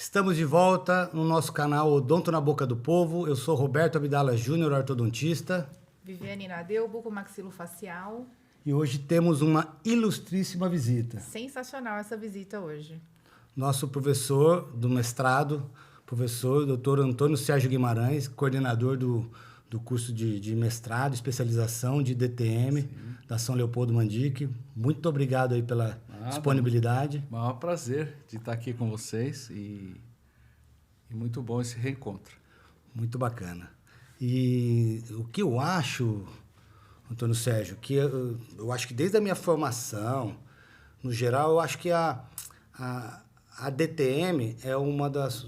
Estamos de volta no nosso canal Odonto na Boca do Povo. Eu sou Roberto Abdala Júnior, ortodontista. Viviane Nadeu, bucomaxilofacial. E hoje temos uma ilustríssima visita. Sensacional essa visita hoje. Nosso professor do mestrado, professor Dr. Antônio Sérgio Guimarães, coordenador do curso de mestrado, especialização de DTM, da São Leopoldo Mandique. Muito obrigado aí pela disponibilidade. Maior prazer de estar aqui com vocês e muito bom esse reencontro. Muito bacana. E o que eu acho, Antônio Sérgio, que eu acho que desde a minha formação, no geral, eu acho que a DTM é uma das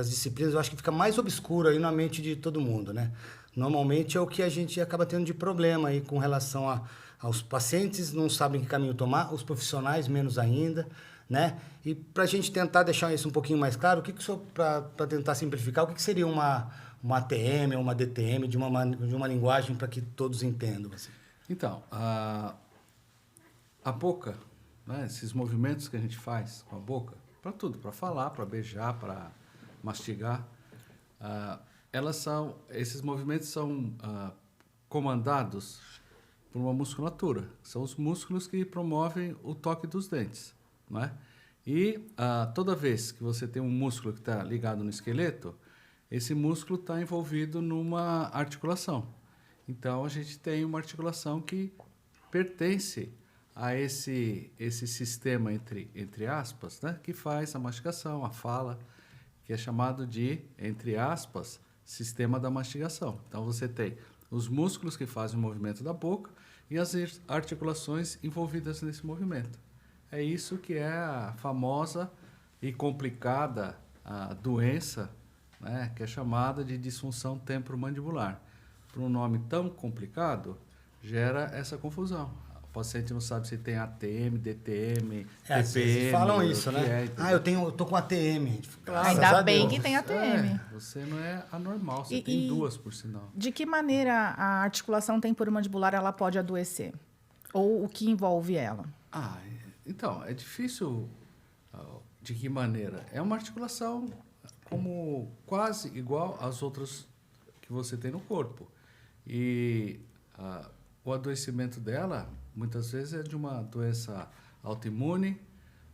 disciplinas, eu acho que fica mais obscura aí na mente de todo mundo, né? Normalmente é o que a gente acaba tendo de problema aí com relação aos pacientes, não sabem que caminho tomar, os profissionais menos ainda, né? E para a gente tentar deixar isso um pouquinho mais claro, para tentar simplificar, o que seria uma ATM ou uma DTM de uma linguagem para que todos entendam? Assim? Então, a boca, né, esses movimentos que a gente faz com a boca, para tudo, para falar, para beijar, para mastigar, esses movimentos são comandados por uma musculatura. São os músculos que promovem o toque dos dentes, né? E toda vez que você tem um músculo que está ligado no esqueleto, esse músculo está envolvido numa articulação. Então, a gente tem uma articulação que pertence a esse sistema, entre aspas, né, que faz a mastigação, a fala, que é chamado de, entre aspas, sistema da mastigação. Então, você tem os músculos que fazem o movimento da boca e as articulações envolvidas nesse movimento. É isso que é a famosa e complicada doença, né, que é chamada de disfunção temporomandibular. Por um nome tão complicado, gera essa confusão. O paciente não sabe se tem ATM, DTM, TPM. Vocês falam isso, né? Eu tô com ATM. Ainda bem que tem ATM. Você não é anormal, você tem duas, por sinal. De que maneira a articulação temporomandibular ela pode adoecer? Ou o que envolve ela? Então, é difícil de que maneira. É uma articulação como quase igual às outras que você tem no corpo. E o adoecimento dela, muitas vezes, é de uma doença autoimune,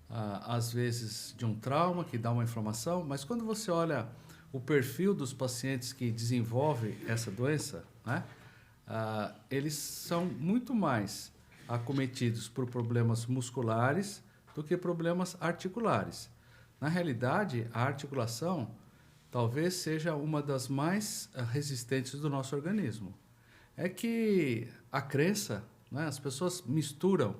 às vezes de um trauma que dá uma inflamação, mas quando você olha o perfil dos pacientes que desenvolvem essa doença, né, eles são muito mais acometidos por problemas musculares do que problemas articulares. Na realidade, a articulação talvez seja uma das mais resistentes do nosso organismo. É que a crença, né, as pessoas misturam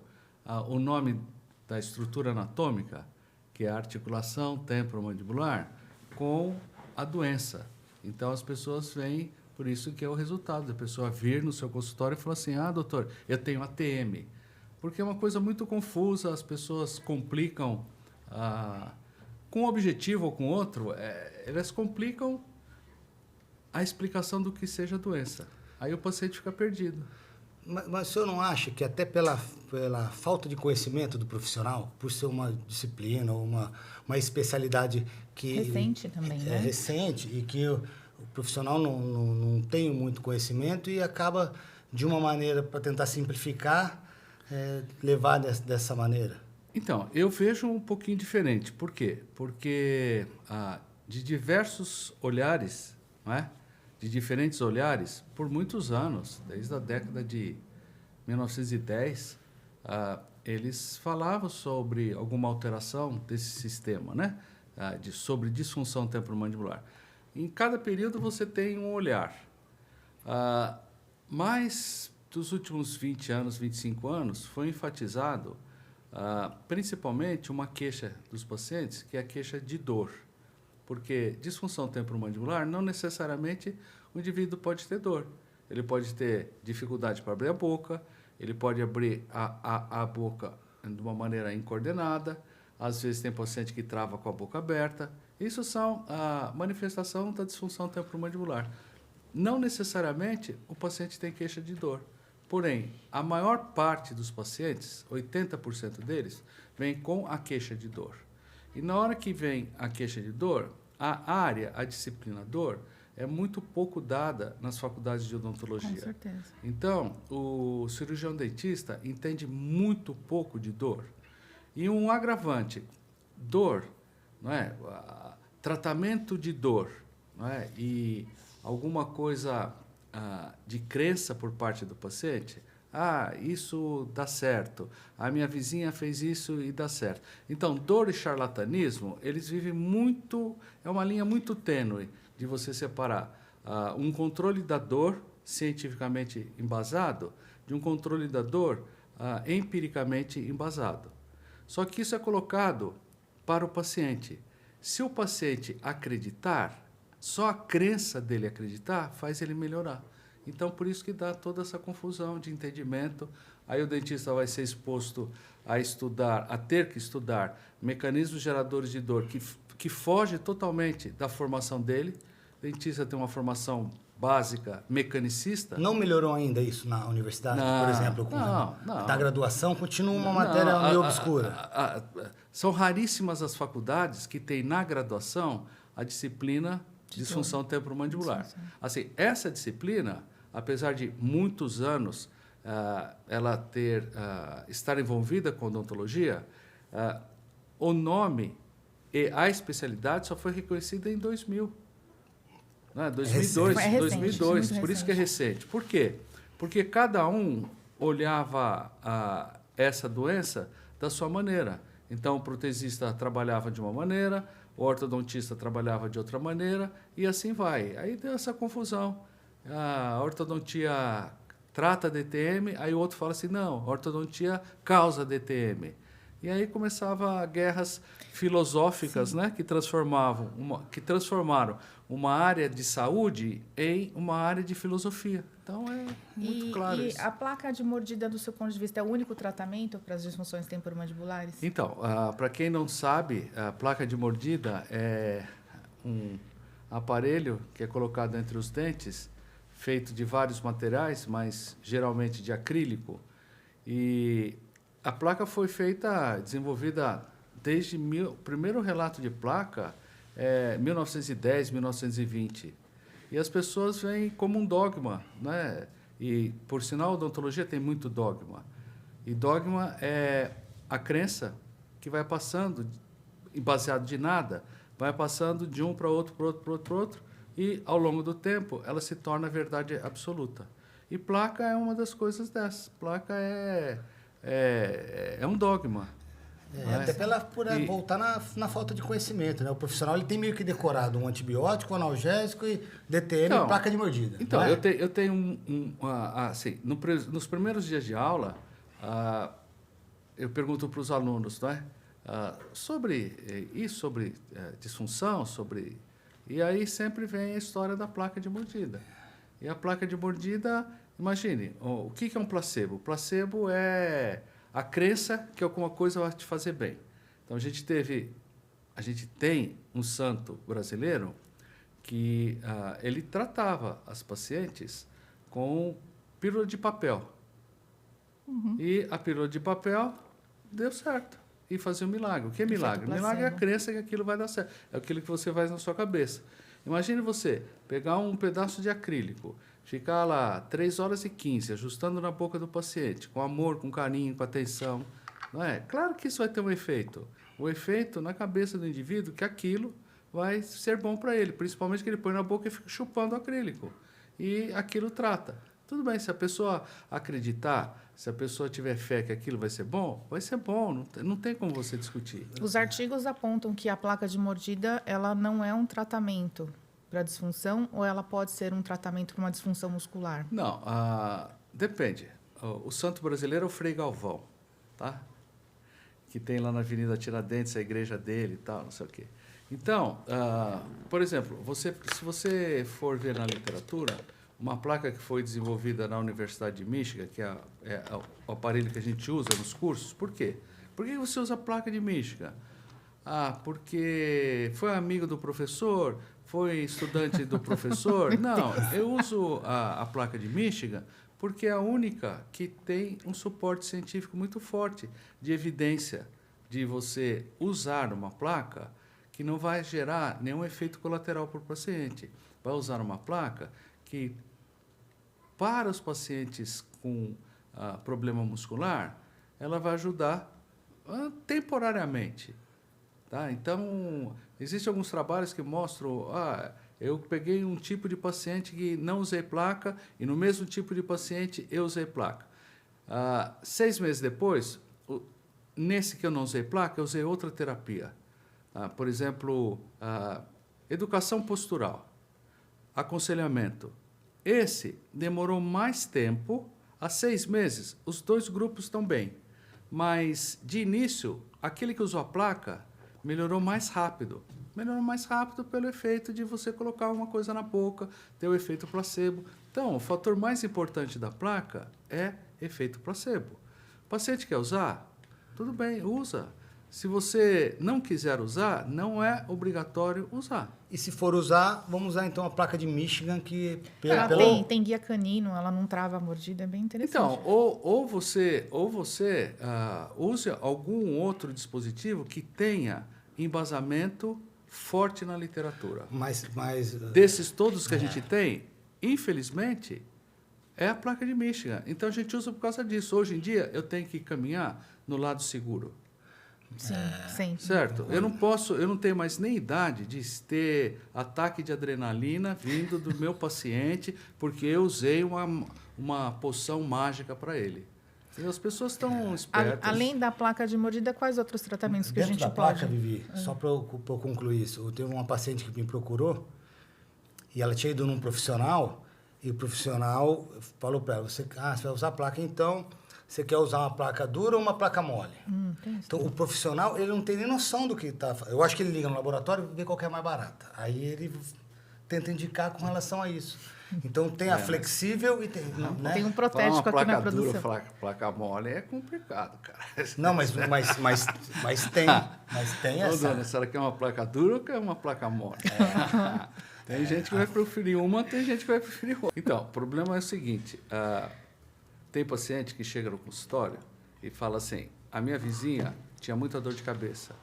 o nome da estrutura anatômica, que é a articulação temporomandibular, com a doença. Então, as pessoas veem, por isso que é o resultado da pessoa vir no seu consultório e falar assim, doutor, eu tenho ATM. Porque é uma coisa muito confusa, as pessoas complicam, com um objetivo ou com outro, elas complicam a explicação do que seja a doença. Aí o paciente fica perdido. Mas o senhor não acha que até pela falta de conhecimento do profissional, por ser uma disciplina ou uma especialidade que... Recente também, né? É recente e que o profissional não tem muito conhecimento e acaba, de uma maneira, para tentar simplificar, levar dessa maneira? Então, eu vejo um pouquinho diferente. Por quê? Porque de diversos olhares, não é? De diferentes olhares, por muitos anos, desde a década de 1910, eles falavam sobre alguma alteração desse sistema, né? Sobre disfunção temporomandibular. Em cada período você tem um olhar. Mas, dos últimos 20 anos, 25 anos, foi enfatizado principalmente uma queixa dos pacientes, que é a queixa de dor. Porque disfunção temporomandibular, não necessariamente o indivíduo pode ter dor. Ele pode ter dificuldade para abrir a boca, ele pode abrir a boca de uma maneira incoordenada, às vezes tem paciente que trava com a boca aberta. Isso são a manifestação da disfunção temporomandibular. Não necessariamente o paciente tem queixa de dor. Porém, a maior parte dos pacientes, 80% deles, vem com a queixa de dor. E na hora que vem a queixa de dor, a disciplina dor, é muito pouco dada nas faculdades de odontologia. Com certeza. Então, o cirurgião dentista entende muito pouco de dor. E um agravante, dor, não é? Tratamento de dor, não é? E alguma coisa de crença por parte do paciente, isso dá certo, a minha vizinha fez isso e dá certo. Então, dor e charlatanismo, eles vivem muito, é uma linha muito tênue de você separar um controle da dor cientificamente embasado de um controle da dor empiricamente embasado. Só que isso é colocado para o paciente. Se o paciente acreditar, só a crença dele acreditar faz ele melhorar. Então, por isso que dá toda essa confusão de entendimento. Aí o dentista vai ser exposto a estudar, a ter que estudar mecanismos geradores de dor que foge totalmente da formação dele. O dentista tem uma formação básica mecanicista. Não melhorou ainda isso na universidade, por exemplo? Da graduação, continua uma matéria meio obscura. São raríssimas as faculdades que têm na graduação a disciplina disfunção temporomandibular. Assim, essa disciplina, apesar de muitos anos ela estar envolvida com odontologia, o nome e a especialidade só foi reconhecida em 2000. 2002, recente, 2002, por isso que é recente. Por quê? Porque cada um olhava essa doença da sua maneira. Então, o protesista trabalhava de uma maneira, o ortodontista trabalhava de outra maneira, e assim vai. Aí deu essa confusão. A ortodontia trata DTM, aí o outro fala assim, não, a ortodontia causa DTM. E aí começava guerras filosóficas, né, que transformaram uma área de saúde em uma área de filosofia. Então, é muito claro isso. E a placa de mordida, do seu ponto de vista, é o único tratamento para as disfunções temporomandibulares? Então, para quem não sabe, a placa de mordida é um aparelho que é colocado entre os dentes, feito de vários materiais, mas geralmente de acrílico. E a placa foi desenvolvida desde o primeiro relato de placa, 1910, 1920. E as pessoas veem como um dogma, né? E, por sinal, a odontologia tem muito dogma. E dogma é a crença que vai passando, baseado de nada, vai passando de um para outro, para outro, para outro, para outro, e, ao longo do tempo, ela se torna verdade absoluta. E placa é uma das coisas dessas. Placa é um dogma. Até por voltar na falta de conhecimento, né? O profissional ele tem meio que decorado um antibiótico, um analgésico e DTM e placa de mordida. Então, eu tenho assim, nos primeiros dias de aula, eu pergunto para os alunos, não é? Sobre disfunção, e aí sempre vem a história da placa de mordida. E a placa de mordida, imagine, o que é um placebo? O placebo é a crença que alguma coisa vai te fazer bem. Então, a gente tem um santo brasileiro que ele tratava as pacientes com pílula de papel. Uhum. E a pílula de papel deu certo. E fazia um milagre. O que é milagre? Milagre é a crença que aquilo vai dar certo. É aquilo que você faz na sua cabeça. Imagine você pegar um pedaço de acrílico, ficar lá 3 horas e 15, ajustando na boca do paciente, com amor, com carinho, com atenção. Não é? Claro que isso vai ter um efeito. O efeito na cabeça do indivíduo que aquilo vai ser bom para ele, principalmente que ele põe na boca e fica chupando o acrílico. E aquilo trata. Tudo bem, se a pessoa acreditar, se a pessoa tiver fé que aquilo vai ser bom, não tem como você discutir. Os artigos apontam que a placa de mordida ela não é um tratamento para disfunção ou ela pode ser um tratamento para uma disfunção muscular? Não, depende. O santo brasileiro é o Frei Galvão, tá? Que tem lá na Avenida Tiradentes a igreja dele e tal, não sei o quê. Então, por exemplo, se você for ver na literatura, uma placa que foi desenvolvida na Universidade de Michigan, que é o aparelho que a gente usa nos cursos, por quê? Por que você usa a placa de Michigan? Porque foi amigo do professor, foi estudante do professor. Não, eu uso a placa de Michigan porque é a única que tem um suporte científico muito forte, de evidência. de você usar uma placa que não vai gerar nenhum efeito colateral para o paciente. Vai usar uma placa que, para os pacientes com problema muscular, ela vai ajudar temporariamente. Tá? Então, existem alguns trabalhos que mostram, eu peguei um tipo de paciente que não usei placa e no mesmo tipo de paciente eu usei placa. 6 meses depois, nesse que eu não usei placa, eu usei outra terapia. Por exemplo, educação postural, aconselhamento. Esse demorou mais tempo, há 6 meses, os 2 grupos estão bem. Mas, de início, aquele que usou a placa melhorou mais rápido. Melhorou mais rápido pelo efeito de você colocar uma coisa na boca, ter o efeito placebo. Então, o fator mais importante da placa é efeito placebo. O paciente quer usar? Tudo bem, usa. Se você não quiser usar, não é obrigatório usar. E se for usar, vamos usar então a placa de Michigan, que Ela tem guia canino, ela não trava a mordida, é bem interessante. Então, ou você use algum outro dispositivo que tenha embasamento forte na literatura. Mas Desses todos que a gente tem, infelizmente, é a placa de Michigan. Então, a gente usa por causa disso. Hoje em dia, eu tenho que caminhar no lado seguro. Sim, sempre. Certo? Eu não tenho mais nem idade de ter ataque de adrenalina vindo do meu paciente porque eu usei uma poção mágica para ele. E as pessoas estão espertas. Além da placa de mordida, quais outros tratamentos que a gente da pode... placa, Vivi, só para eu concluir isso, eu teve uma paciente que me procurou e ela tinha ido num profissional e o profissional falou para ela, você vai usar a placa, então você quer usar uma placa dura ou uma placa mole? Então, o profissional, ele não tem nem noção do que está... Eu acho que ele liga no laboratório e vê qual que é mais barata. Aí ele tenta indicar com relação a isso. Então, tem a flexível e tem... Né? Tem um protético aqui na produção. Dura, placa mole é complicado, cara. Não, mas tem. Mas tem Ô, essa... dona, a senhora quer uma placa dura ou quer uma placa mole? Tem gente que vai preferir uma, tem gente que vai preferir outra. Então, o problema é o seguinte... Tem paciente que chega no consultório e fala assim, a minha vizinha tinha muita dor de cabeça.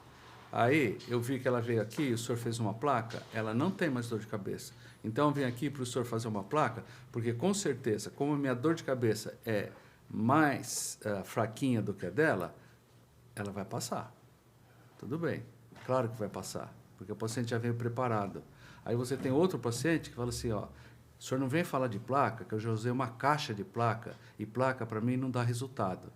Aí eu vi que ela veio aqui, o senhor fez uma placa, ela não tem mais dor de cabeça. Então eu vim aqui para o senhor fazer uma placa, porque com certeza, como a minha dor de cabeça é mais fraquinha do que a dela, ela vai passar. Tudo bem, claro que vai passar, porque o paciente já veio preparado. Aí você tem outro paciente que fala assim, ó, o senhor não vem falar de placa, que eu já usei uma caixa de placa, e placa para mim não dá resultado.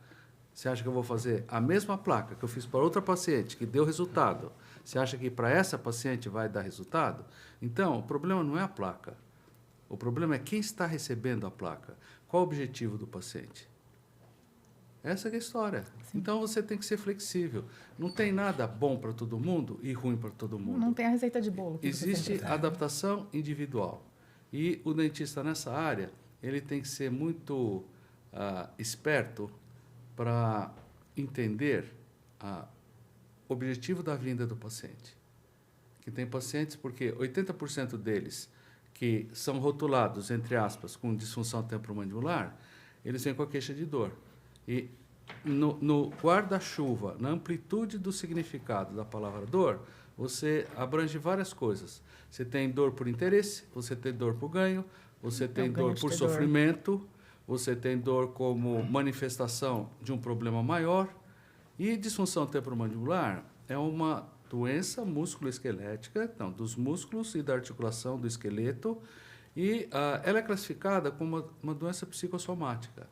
Você acha que eu vou fazer a mesma placa que eu fiz para outra paciente, que deu resultado? Você acha que para essa paciente vai dar resultado? Então, o problema não é a placa. O problema é quem está recebendo a placa. Qual o objetivo do paciente? Essa que é a história. Sim. Então, você tem que ser flexível. Não tem nada bom para todo mundo e ruim para todo mundo. Não tem a receita de bolo. Existe adaptação individual. E o dentista nessa área, ele tem que ser muito esperto para entender o objetivo da vinda do paciente. Que tem pacientes, porque 80% deles que são rotulados, entre aspas, com disfunção temporomandibular, eles vêm com a queixa de dor. E no guarda-chuva, na amplitude do significado da palavra dor, você abrange várias coisas. Você tem dor por interesse, você tem dor por ganho, você tem dor por sofrimento, você tem dor como manifestação de um problema maior. E disfunção temporomandibular é uma doença musculoesquelética, dos músculos e da articulação do esqueleto, e ela é classificada como uma doença psicossomática.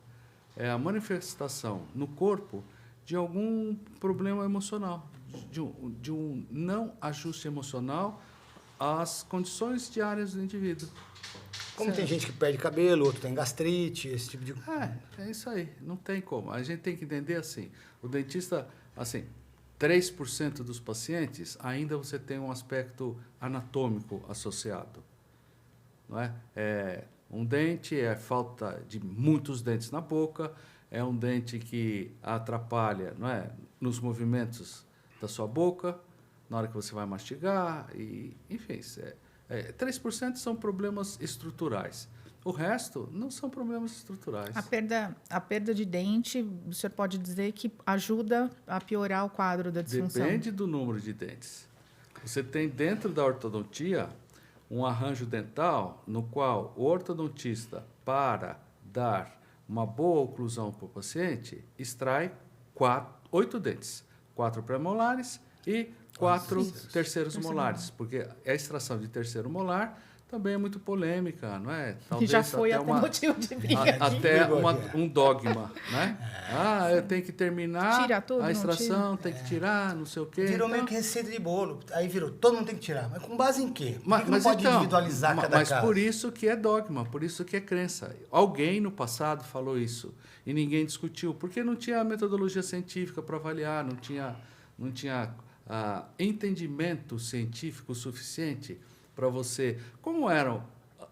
É a manifestação no corpo de algum problema emocional, de um não ajuste emocional às condições diárias do indivíduo. Como tem gente que perde cabelo, outro tem gastrite, esse tipo de... É isso aí, não tem como. A gente tem que entender assim, o dentista, assim, 3% dos pacientes ainda você tem um aspecto anatômico associado. Não é? Um dente é falta de muitos dentes na boca, é um dente que atrapalha, não é, nos movimentos da sua boca, na hora que você vai mastigar, e, enfim, 3% são problemas estruturais. O resto não são problemas estruturais. A perda de dente, o senhor pode dizer que ajuda a piorar o quadro da disfunção? Depende do número de dentes. Você tem dentro da ortodontia um arranjo dental no qual o ortodontista, para dar uma boa oclusão para o paciente, extrai 8 dentes. 4 pré-molares e 4 terceiros molares. Porque a extração de terceiro molar também é muito polêmica, não é? Talvez já foi até motivo de briga. Até um dogma, né? Eu tenho que terminar tira tudo, a extração, tem que tirar, não sei o quê. Virou meio que receita de bolo. Aí virou, todo mundo tem que tirar. Mas com base em quê? Mas não pode então, individualizar cada caso? Mas por isso que é dogma, por isso que é crença. Alguém no passado falou isso e ninguém discutiu, porque não tinha metodologia científica para avaliar, não tinha entendimento científico suficiente para você. Como eram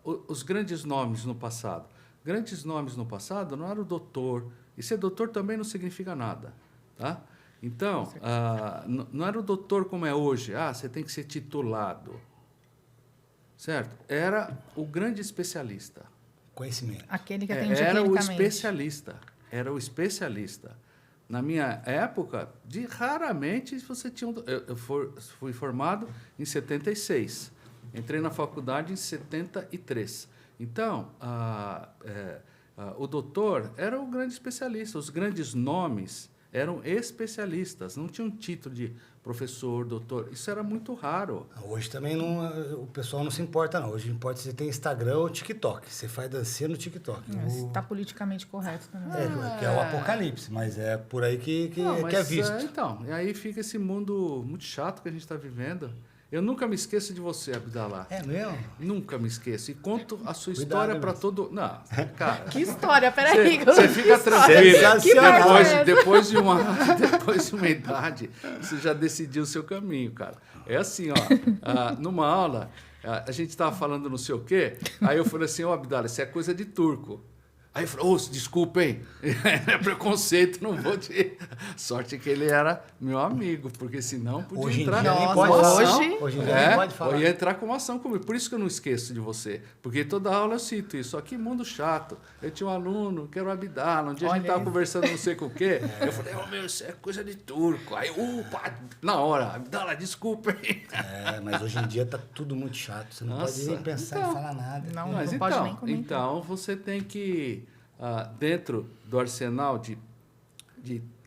os grandes nomes no passado? Grandes nomes no passado não era o doutor, e ser doutor também não significa nada, tá? Então, não era o doutor como é hoje, você tem que ser titulado, certo? Era o grande especialista. Conhecimento. Aquele que atendia era clinicamente. Era o especialista. Na minha época, raramente você tinha... Eu fui formado em 76. Entrei na faculdade em 73. Então, o doutor era o grande especialista. Os grandes nomes eram especialistas. Não tinha um título de professor, doutor. Isso era muito raro. Hoje também o pessoal não se importa, não. Hoje importa se você tem Instagram ou TikTok. Você faz dancinha no TikTok. Está politicamente correto também. Que é o apocalipse, mas é por aí que é visto. Então, e aí fica esse mundo muito chato que a gente está vivendo. Eu nunca me esqueço de você, Abdallah. É mesmo? Nunca me esqueço. E conto a sua história para todo... Não, cara... Que história? Peraí. Você fica tranquila. Que depois de uma idade, você já decidiu o seu caminho, cara. É assim, ó. Numa aula, a gente estava falando não sei o quê, aí eu falei assim, Abdallah, isso é coisa de turco. Aí ele falou, desculpa, hein? É preconceito, não vou te... Sorte que ele era meu amigo, porque senão podia hoje entrar em dia com nem uma pode ação. falar. Hoje em dia nem pode falar. Eu ia entrar com uma ação comigo. Por isso que eu não esqueço de você. Porque toda aula eu cito isso. Que mundo chato. Eu tinha um aluno que era o Abdallah. Um dia a gente estava conversando não sei com o quê. Eu falei, meu, isso é coisa de turco. Aí, na hora, Abdallah, desculpa, hein? Mas hoje em dia tá tudo muito chato. Você não pode nem pensar em falar nada. Não Mas pode nem comentar. então, você tem que... dentro do arsenal de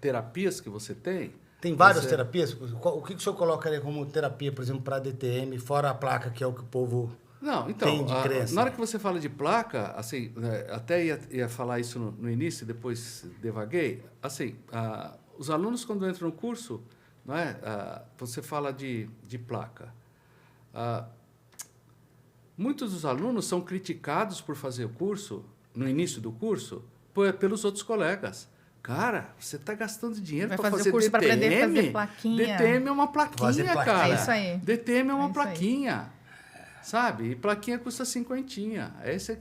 terapias que você tem... Tem várias terapias? O que o senhor colocaria como terapia, por exemplo, para DTM, fora a placa, que é o que o povo tem de crença? Na hora que você fala de placa, assim, até ia falar isso no início, depois devaguei, assim, os alunos, quando entram no curso, não é, você fala de placa. Muitos dos alunos são criticados por fazer o curso, no início do curso, pelos outros colegas. Cara, você está gastando dinheiro para fazer curso para aprender a fazer DTM? plaquinha. DTM é uma plaquinha, cara. É isso aí. DTM é uma plaquinha. Sabe? E plaquinha custa 50. Esse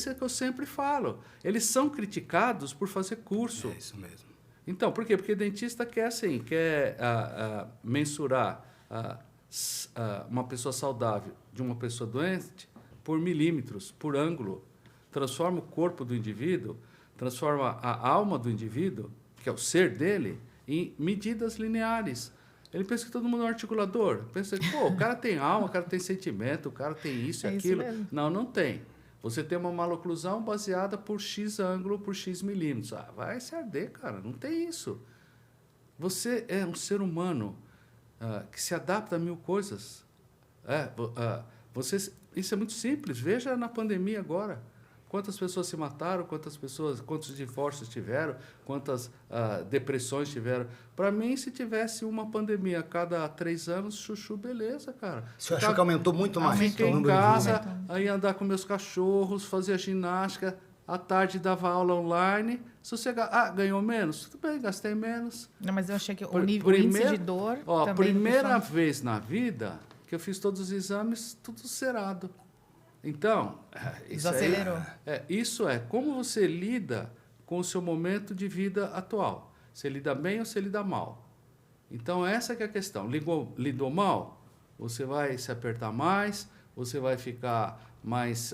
é que eu sempre falo. Eles são criticados por fazer curso. É isso mesmo. Então, por quê? Porque dentista quer mensurar uma pessoa saudável de uma pessoa doente por milímetros, por ângulo. Transforma o corpo do indivíduo, transforma a alma do indivíduo, que é o ser dele, em medidas lineares. Ele pensa que todo mundo é um articulador. Pensa que, o cara tem alma, o cara tem sentimento, o cara tem isso e aquilo. Isso não, não tem. Você tem uma maloclusão baseada por X ângulo, por X milímetros. Vai se arder, cara. Não tem isso. Você é um ser humano que se adapta a 1000 coisas. Isso é muito simples. Veja na pandemia agora. Quantas pessoas se mataram, quantos divórcios tiveram, quantas depressões tiveram. Para mim, se tivesse uma pandemia a cada 3 anos, chuchu, beleza, cara. Você achou que aumentou muito mais? Fiquei em casa, aí andar com meus cachorros, fazia ginástica, à tarde dava aula online. Ganhou menos? Tudo bem, gastei menos. Não, mas eu achei que o índice de dor também... Primeira vez na vida que eu fiz todos os exames, tudo zerado. Então, desacelerou. Isso é como você lida com o seu momento de vida atual. Você lida bem ou você lida mal. Então, essa que é a questão. Lidou mal, você vai se apertar mais, você vai ficar mais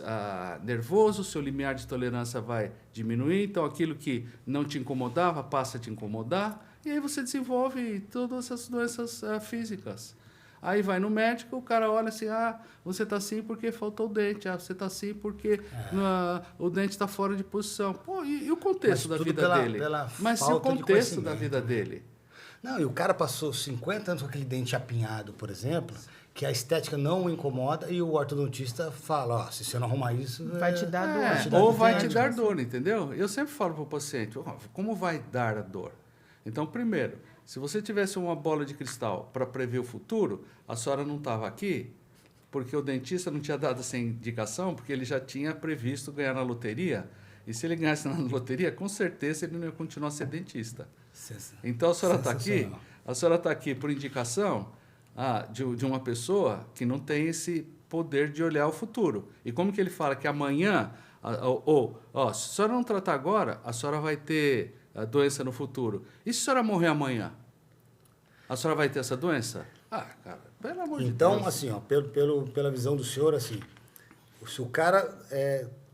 nervoso, seu limiar de tolerância vai diminuir, então aquilo que não te incomodava passa a te incomodar, e aí você desenvolve todas essas doenças físicas. Aí vai no médico, o cara olha assim, você está assim porque faltou o dente, você está assim porque o dente está fora de posição. Pô, e o contexto da vida dele? Mas e o contexto da vida dele? Não, e o cara passou 50 anos com aquele dente apinhado, por exemplo, que a estética não o incomoda, e o ortodontista fala, se você não arrumar isso... Vai te dar dor. Ou vai te dar dor, entendeu? Eu sempre falo para o paciente, como vai dar a dor? Então, primeiro, se você tivesse uma bola de cristal para prever o futuro, a senhora não estava aqui, porque o dentista não tinha dado essa indicação, porque ele já tinha previsto ganhar na loteria, e se ele ganhasse na loteria, com certeza ele não ia continuar a ser dentista. Então, a senhora está aqui por indicação de uma pessoa que não tem esse poder de olhar o futuro. E como que ele fala que amanhã, se a senhora não tratar agora, a senhora vai ter a doença no futuro. E se a senhora morrer amanhã? A senhora vai ter essa doença? Cara, pelo amor de Deus. Então, assim, pela visão do senhor, assim, se o cara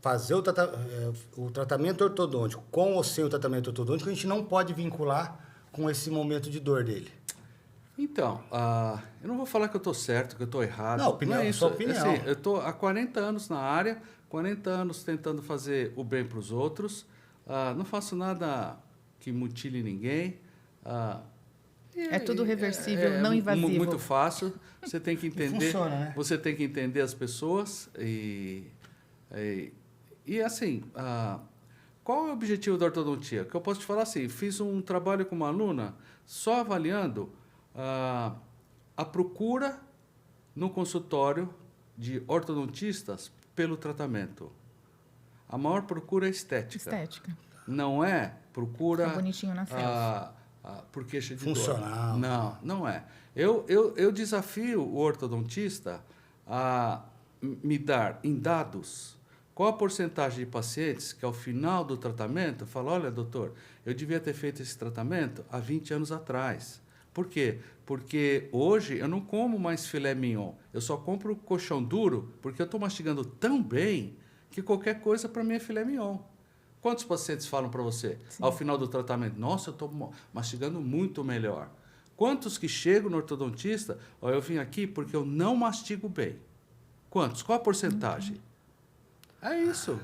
fazer o tratamento ortodôntico com ou sem o tratamento ortodôntico, a gente não pode vincular com esse momento de dor dele. Então, eu não vou falar que eu estou certo, que eu estou errado. Não é isso. Sua opinião. Assim, eu estou há 40 anos na área, 40 anos tentando fazer o bem para os outros. Não faço nada que mutile ninguém. É tudo reversível, não invasivo. Muito fácil. Você tem que entender. Funciona, né? Você tem que entender as pessoas e assim, qual é o objetivo da ortodontia? Que eu posso te falar assim, fiz um trabalho com uma aluna só avaliando a procura no consultório de ortodontistas pelo tratamento. A maior procura é estética. Não é procura... Fica bonitinho na selfie. Por queixa de funcional. dor. Não é. Eu desafio o ortodontista a me dar em dados qual a porcentagem de pacientes que ao final do tratamento falam, olha, doutor, eu devia ter feito esse tratamento há 20 anos atrás. Por quê? Porque hoje eu não como mais filé mignon, eu só compro colchão duro porque eu estou mastigando tão bem que qualquer coisa para mim é filé mignon. Quantos pacientes falam para você ao final do tratamento? Nossa, eu estou mastigando muito melhor. Quantos que chegam no ortodontista, eu vim aqui porque eu não mastigo bem? Quantos? Qual a porcentagem? É isso.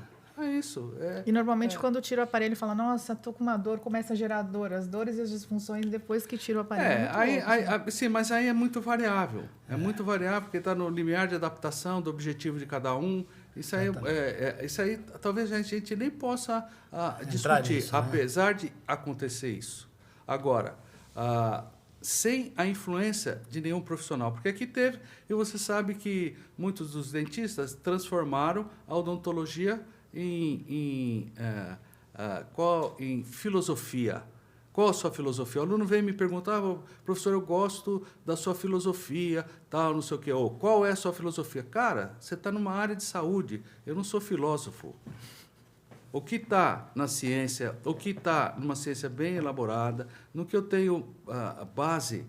E normalmente quando tira o aparelho, fala, nossa, estou com uma dor, começa a gerar dor. As dores e as disfunções depois que tira o aparelho. Sim, mas aí é muito variável. É muito variável porque está no limiar de adaptação do objetivo de cada um. Isso aí talvez a gente nem possa discutir, nisso, né? apesar de acontecer isso. Agora, sem a influência de nenhum profissional. Porque aqui teve, e você sabe que muitos dos dentistas transformaram a odontologia em filosofia. Qual a sua filosofia? O aluno vem me perguntar, professor, eu gosto da sua filosofia, tal, não sei o quê. Ou, qual é a sua filosofia? Cara, você está numa área de saúde, eu não sou filósofo. O que está na ciência, o que está numa ciência bem elaborada, no que eu tenho base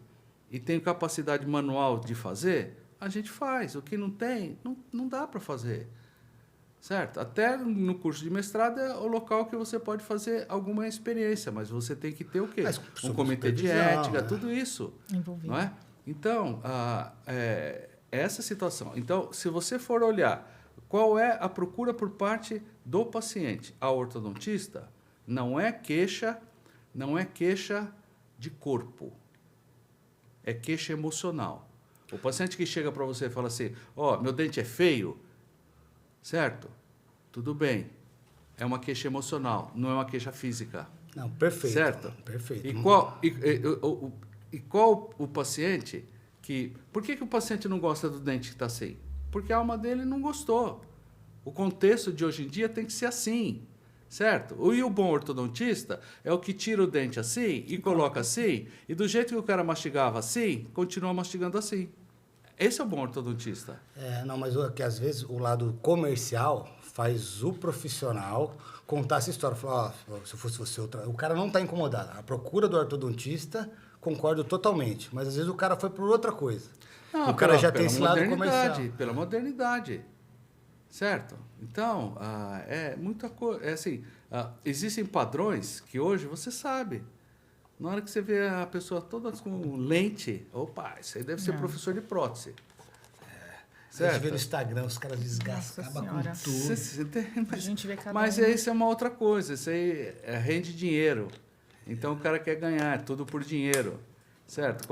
e tenho capacidade manual de fazer, a gente faz. O que não tem, não dá para fazer. Certo? Até no curso de mestrado é o local que você pode fazer alguma experiência, mas você tem que ter o quê? Um comitê de ética, tudo isso. Envolvido. Não é? Então, essa situação. Então, se você for olhar qual é a procura por parte do paciente ao ortodontista, não é queixa de corpo, é queixa emocional. O paciente que chega para você e fala assim, meu dente é feio, certo? Tudo bem. É uma queixa emocional, não é uma queixa física. Não, perfeito. Certo? Perfeito. E qual o paciente que... Por que o paciente não gosta do dente que está assim? Porque a alma dele não gostou. O contexto de hoje em dia tem que ser assim, certo? E o bom ortodontista é o que tira o dente assim e coloca assim, e do jeito que o cara mastigava assim, continua mastigando assim. Esse é o bom ortodontista. Mas que às vezes o lado comercial faz o profissional contar essa história. Falar, se fosse você, o cara não está incomodado. A procura do ortodontista, concordo totalmente. Mas às vezes o cara foi por outra coisa. Não, o cara já tem esse lado comercial. Pela modernidade. Certo? Então, é muita coisa. É assim, existem padrões que hoje você sabe. Na hora que você vê a pessoa toda com lente, opa, isso aí deve ser professor de prótese. Você vê no Instagram, os caras desgastam, Nossa acabam com Senhora. tudo. A gente vê cada Mas um. isso é uma outra coisa. Isso aí rende dinheiro. Então o cara quer ganhar, é tudo por dinheiro. Certo?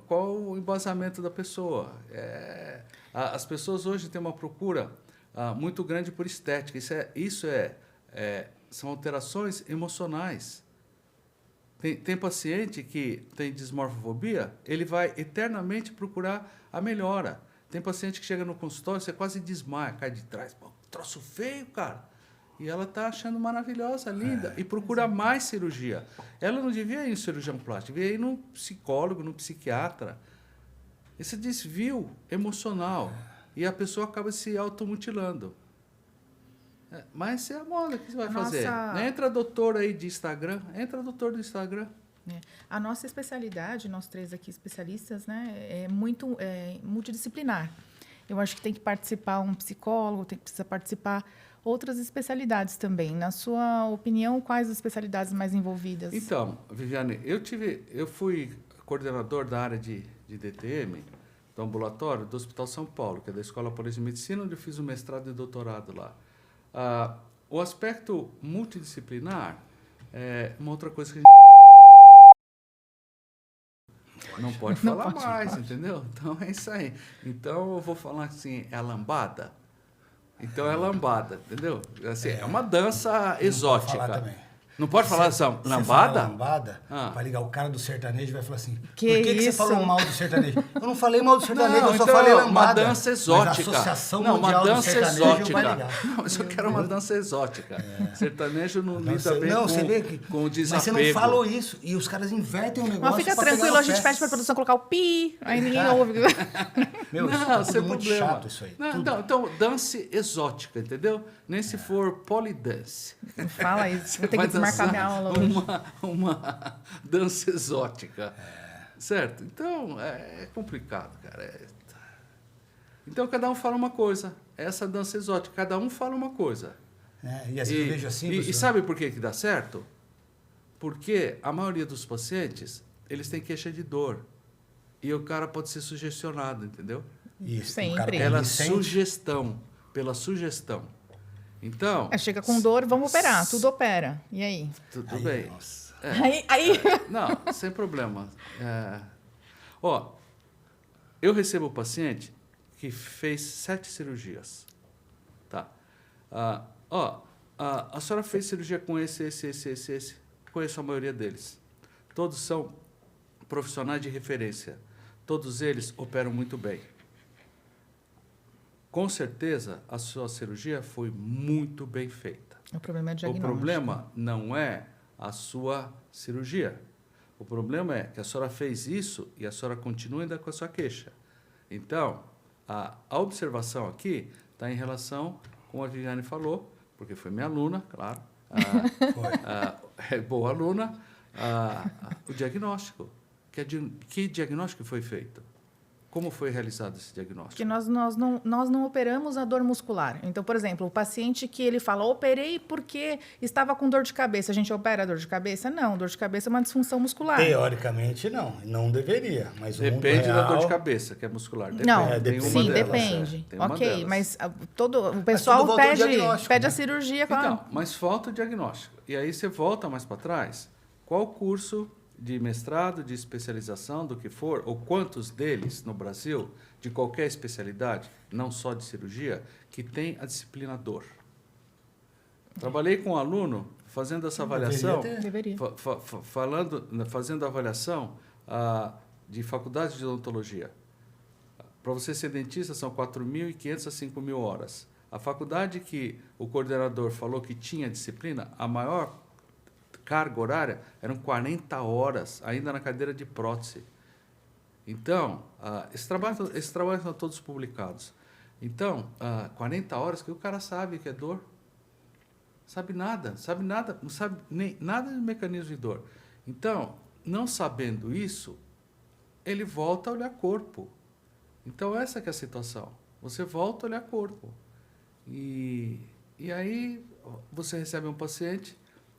Qual o embasamento da pessoa? As pessoas hoje têm uma procura muito grande por estética. São alterações emocionais. Tem paciente que tem dismorfofobia, ele vai eternamente procurar a melhora. Tem paciente que chega no consultório, você quase desmaia, cai de trás. Pô, troço feio, cara. E ela está achando maravilhosa, linda, e procura mais cirurgia. Ela não devia ir no cirurgião plástico, devia ir no psicólogo, no psiquiatra. Esse desvio emocional. E a pessoa acaba se automutilando. Mas é a moda que você vai fazer. Entra doutor aí de Instagram, entra doutor do Instagram. A nossa especialidade, nós 3 aqui especialistas, né, é muito multidisciplinar. Eu acho que tem que participar um psicólogo, precisa participar outras especialidades também. Na sua opinião, quais as especialidades mais envolvidas? Então, Viviane, eu fui coordenador da área de DTM, do ambulatório, do Hospital São Paulo, que é da Escola Paulista de Medicina, onde eu fiz o mestrado e doutorado lá. O aspecto multidisciplinar é uma outra coisa que a gente não pode falar mais, entendeu? Então é isso aí. Então eu vou falar assim, é a lambada. Então é lambada, entendeu? Assim, é uma dança exótica. Não pode falar essa lambada? Fala lambada, vai ligar o cara do sertanejo e vai falar assim, por que você falou mal do sertanejo? Eu não falei mal do sertanejo, eu só falei lambada. Uma dança exótica. Mas a Associação Mundial uma dança do Sertanejo exótica. vai ligar. Não, mas eu quero uma dança exótica. Sertanejo não lida bem com o desapego. Mas você não falou isso. E os caras invertem o negócio. Mas fica tranquilo, a gente pede para a produção colocar o pi, aí ninguém ouve. Meu, não, isso é muito chato isso aí. Não, então, dance exótica, entendeu? Nem se for polydance. Não fala isso, vou ter que desmarcar minha aula hoje. Uma dança exótica. Certo? Então, é complicado, cara. Então, cada um fala uma coisa. Essa dança exótica, cada um fala uma coisa. E assim eu vejo assim... E sabe por que dá certo? Porque a maioria dos pacientes, eles têm queixa de dor. E o cara pode ser sugestionado, entendeu? Isso, sempre. Pela sugestão. Então... chega com dor, vamos operar, tudo opera. E aí? Tudo bem. Nossa. Não, sem problema. Eu recebo paciente que fez 7 cirurgias. Tá? A senhora fez cirurgia com esse. Conheço a maioria deles. Todos são profissionais de referência. Todos eles operam muito bem. Com certeza, a sua cirurgia foi muito bem feita. O problema é o diagnóstico. O problema não é a sua cirurgia. O problema é que a senhora fez isso e a senhora continua ainda com a sua queixa. Então, a observação aqui está em relação, como a Viviane falou, porque foi minha aluna, claro. É boa aluna. O diagnóstico. Que diagnóstico foi feito? Como foi realizado esse diagnóstico? Porque nós não operamos a dor muscular. Então, por exemplo, o paciente que ele fala, operei porque estava com dor de cabeça. A gente opera a dor de cabeça? Não, dor de cabeça é uma disfunção muscular. Teoricamente, não deveria. Mas depende da dor de cabeça, que é muscular. Depende. Não, sim, depende. Ok, delas. mas o pessoal pede a cirurgia. Então, mas falta o diagnóstico. E aí você volta mais para trás. Qual curso de mestrado, de especialização, do que for, ou quantos deles no Brasil, de qualquer especialidade, não só de cirurgia, que tem a disciplina dor? Trabalhei com um aluno fazendo essa avaliação, fazendo a avaliação de faculdade de odontologia. Para você ser dentista, são 4.500 a 5.000 horas. A faculdade que o coordenador falou que tinha disciplina, a maior carga horária eram 40 horas, ainda na cadeira de prótese. Então, esses trabalhos estão todos publicados. Então, 40 horas que o cara sabe que é dor. Sabe nada, não sabe nem nada de mecanismo de dor. Então, não sabendo isso, ele volta a olhar corpo. Então, essa que é a situação. Você volta a olhar corpo. E aí você recebe um paciente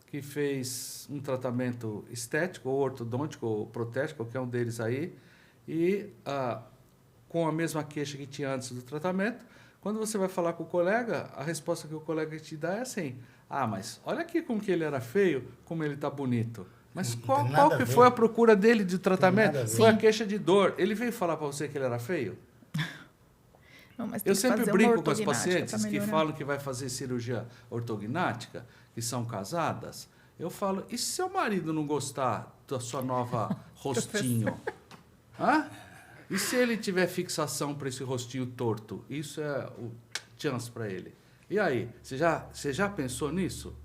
que fez um tratamento estético, ou ortodôntico, ou protético, qualquer um deles aí, e com a mesma queixa que tinha antes do tratamento. Quando você vai falar com o colega, a resposta que o colega te dá é assim: ah, mas olha aqui como que ele era feio, como ele está bonito. Mas qual que foi a procura dele de tratamento? Foi a queixa de dor. Ele veio falar para você que ele era feio? Não, mas tem Eu que sempre fazer uma brinco com as ortognática pacientes pra que melhorar. falam que vai fazer cirurgia ortognática, que são casadas. Eu falo, e se seu marido não gostar da sua nova rostinho? Hã? E se ele tiver fixação para esse rostinho torto? Isso é o chance para ele. E aí, você já pensou nisso?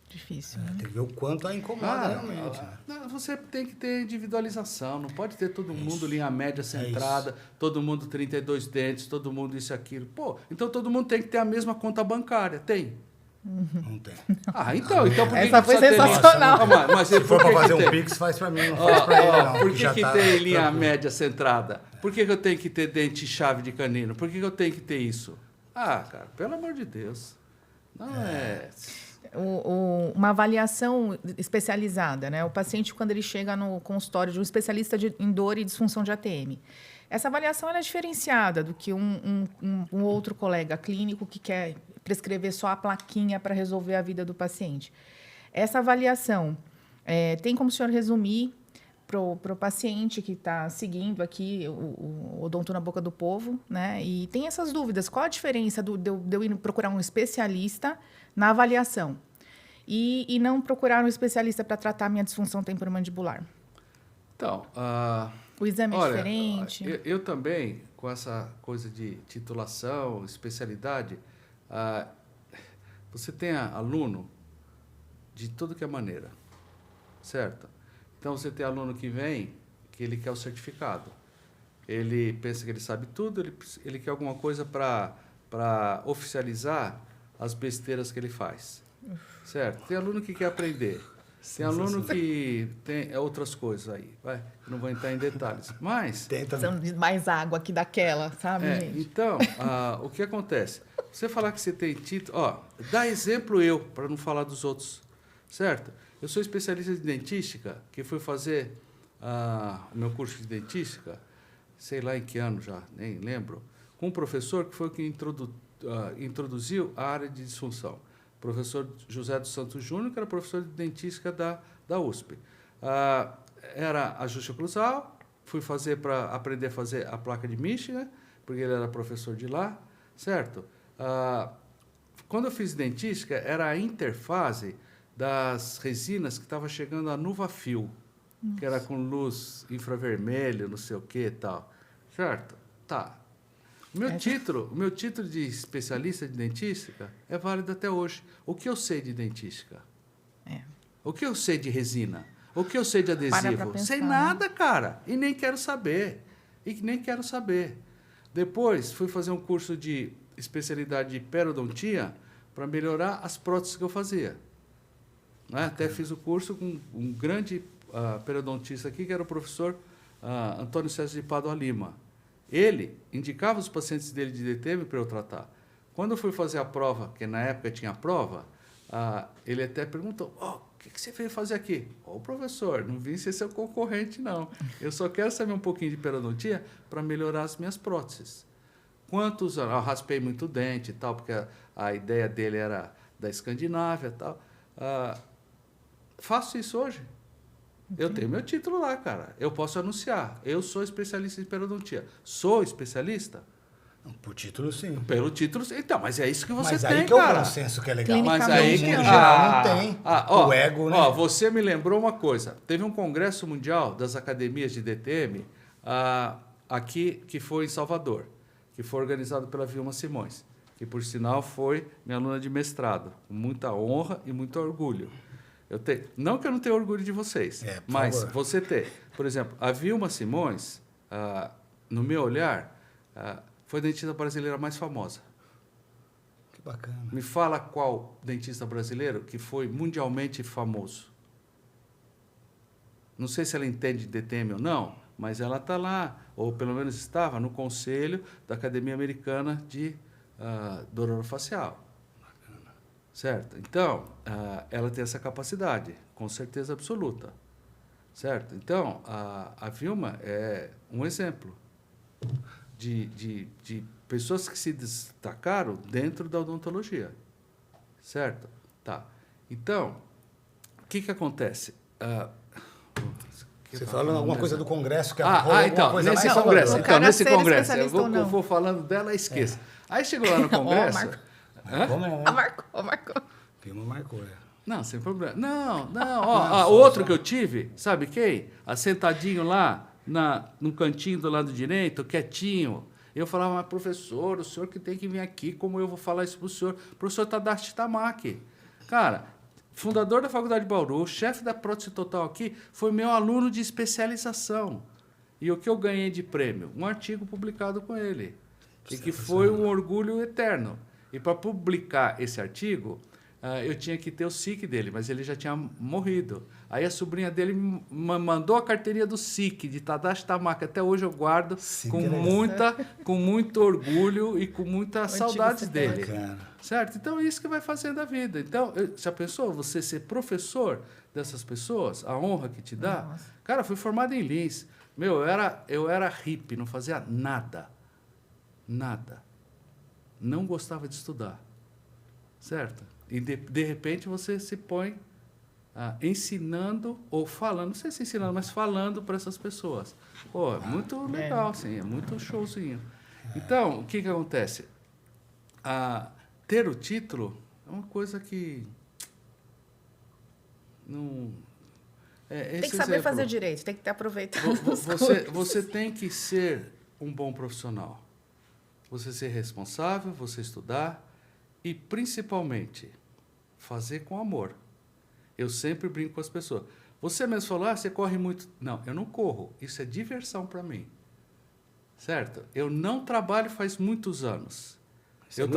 Difícil, né? Tem que ver o quanto a incomoda realmente. Né? Não, você tem que ter individualização, não pode ter todo mundo linha média centrada, todo mundo 32 dentes, todo mundo isso e aquilo. Pô, então todo mundo tem que ter a mesma conta bancária. Tem? Não tem. Ah, então por que Essa que foi precisa ter sensacional. linha? Mas Se for por para que fazer que um tem? Pix, faz para mim, não faz para ele, não. Por que, já que tá tem linha tranquilo. média centrada? Por que eu tenho que ter dente e chave de canino? Por que eu tenho que ter isso? Ah, cara, pelo amor de Deus. Não é... Uma avaliação especializada, né? O paciente, quando ele chega no consultório de um especialista em dor e disfunção de ATM, essa avaliação ela é diferenciada do que um outro colega clínico que quer prescrever só a plaquinha para resolver a vida do paciente. Essa avaliação tem como o senhor resumir para o paciente que está seguindo aqui o Odonto na Boca do Povo, né? E tem essas dúvidas. Qual a diferença de eu ir procurar um especialista na avaliação e não procurar um especialista para tratar a minha disfunção temporomandibular? Então, O exame é olha, diferente? eu também, com essa coisa de titulação, especialidade, você tem aluno de tudo que é maneira, certo? Então, você tem aluno que vem, que ele quer o certificado. Ele pensa que ele sabe tudo, ele quer alguma coisa para oficializar as besteiras que ele faz, certo? Tem aluno que quer aprender. Tem aluno que tem outras coisas aí, que não vou entrar em detalhes. Mas... Tem também. São mais água que daquela, sabe, gente? Então, o que acontece? Você falar que você tem título... dá exemplo eu, para não falar dos outros, certo? Eu sou especialista de dentística, que fui fazer o meu curso de dentística, sei lá em que ano já, nem lembro, com um professor que foi o que introduziu a área de disfunção. Professor José dos Santos Júnior, que era professor de dentística da USP. Era ajuste oclusal, fui fazer para aprender a fazer a placa de Michigan, porque ele era professor de lá, certo? Quando eu fiz dentística, era a interfase das resinas que estava chegando a Nuvafil, que era com luz infravermelho, não sei o que e tal, certo? Tá. O meu título de especialista de dentística é válido até hoje. O que eu sei de dentística? O que eu sei de resina? O que eu sei de adesivo? Pensar, sei nada, cara. E nem quero saber. Depois, fui fazer um curso de especialidade de periodontia para melhorar as próteses que eu fazia. Né? Até fiz o curso com um grande periodontista aqui, que era o professor Antônio César de Pádua Lima. Ele indicava os pacientes dele de DTM para eu tratar. Quando eu fui fazer a prova, que na época tinha a prova, ele até perguntou, o que você veio fazer aqui? Professor, não vim ser seu concorrente, não. Eu só quero saber um pouquinho de periodontia para melhorar as minhas próteses. Quantos anos? Eu raspei muito dente e tal, porque a ideia dele era da Escandinávia e tal. Faço isso hoje. Eu tenho meu título lá, cara. Eu posso anunciar. Eu sou especialista em periodontia. Sou especialista? Por título, sim. Pelo título, sim. Então, mas é isso que você mas tem, aí que é o cara. consenso que é legal. Mas aí Clinicamente, que... No geral não tem. O ego, né? Você me lembrou uma coisa. Teve um congresso mundial das academias de DTM aqui, que foi em Salvador, que foi organizado pela Vilma Simões, que, por sinal, foi minha aluna de mestrado, com muita honra e muito orgulho. Não que eu não tenha orgulho de vocês, mas favor. você tem. Por exemplo, a Vilma Simões, no meu olhar, foi a dentista brasileira mais famosa. Que bacana. Me fala qual dentista brasileiro que foi mundialmente famoso. Não sei se ela entende de DTM ou não, mas ela está lá, ou pelo menos estava, no conselho da Academia Americana de dor orofacial. Certo? Então, ela tem essa capacidade, com certeza absoluta. Certo? Então, a Vilma é um exemplo de pessoas que se destacaram dentro da odontologia. Certo? Tá. Então, o que acontece? Você falando alguma coisa do congresso que então, coisa nesse mais congresso, salvadora. então, nesse ser congresso, especialista ou não. vou falando dela, esqueça. Aí chegou lá no congresso... Marco. Como é, né? Marcou. Vilma marcou, Não, sem problema. Não. Ó, outro que eu tive, sabe quem? Assentadinho lá, no cantinho do lado direito, quietinho. Eu falava, mas professor, o senhor que tem que vir aqui, como eu vou falar isso para o senhor? Professor Tadashi Tamaki. Cara, fundador da Faculdade de Bauru, chefe da Prótese Total aqui, foi meu aluno de especialização. E o que eu ganhei de prêmio? Um artigo publicado com ele. E que foi um orgulho eterno. E para publicar esse artigo, eu tinha que ter o SIC dele, mas ele já tinha morrido. Aí a sobrinha dele me mandou a carteirinha do SIC, de Tadashi Tamaki. Até hoje eu guardo com muito orgulho e com muita saudades dele. Bacana. Certo? Então, é isso que vai fazendo a vida. Então, já pensou você ser professor dessas pessoas? A honra que te dá? Nossa. Cara, eu fui formado em Lins. Meu, eu era hippie, não fazia nada. Nada. Não gostava de estudar. Certo? E, de repente, você se põe ensinando ou falando, não sei se ensinando, mas falando para essas pessoas. Pô, é muito legal, sim, é muito showzinho. Então, o que acontece? Ter o título é uma coisa que não... Tem que saber fazer direito, tem que ter aproveitado você tem que ser um bom profissional. Você ser responsável, você estudar e, principalmente, fazer com amor. Eu sempre brinco com as pessoas. Você mesmo falou, você corre muito. Não, eu não corro. Isso é diversão para mim. Certo? Eu não trabalho faz muitos anos. Eu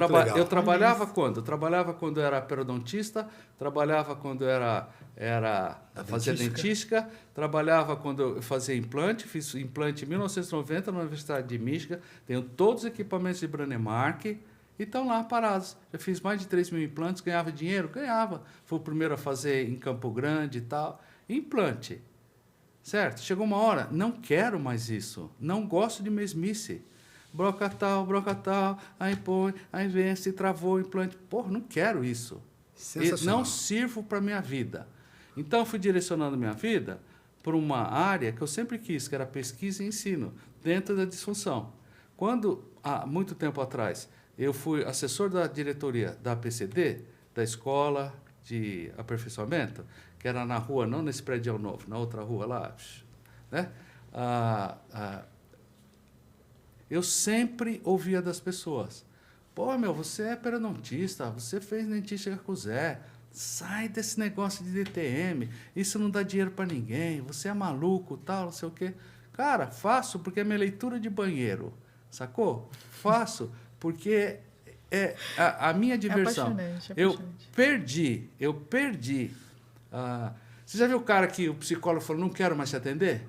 trabalhava quando? Eu trabalhava quando eu era periodontista, trabalhava quando eu fazia dentística, trabalhava quando eu fazia implante, fiz implante em 1990 na Universidade de Michigan, tenho todos os equipamentos de Branemark e estão lá parados. Já fiz mais de 3 mil implantes, ganhava dinheiro? Ganhava. Fui o primeiro a fazer em Campo Grande e tal. Implante. Certo? Chegou uma hora, não quero mais isso, não gosto de mesmice. Broca tal, aí põe, aí vem, se travou o implante. Porra, não quero isso. Não sirvo para a minha vida. Então, fui direcionando minha vida para uma área que eu sempre quis, que era pesquisa e ensino, dentro da disfunção. Quando, há muito tempo atrás, eu fui assessor da diretoria da APCD, da Escola de Aperfeiçoamento, que era na rua, não nesse prédio novo, na outra rua lá, né? Eu sempre ouvia das pessoas, pô, você é periodontista, você fez dentística com o Zé, sai desse negócio de DTM, isso não dá dinheiro para ninguém, você é maluco, tal, não sei o quê. Cara, faço porque é minha leitura de banheiro, sacou? Faço porque é a minha diversão. É apaixonante. Eu perdi. Você já viu o cara que o psicólogo falou, não quero mais te atender?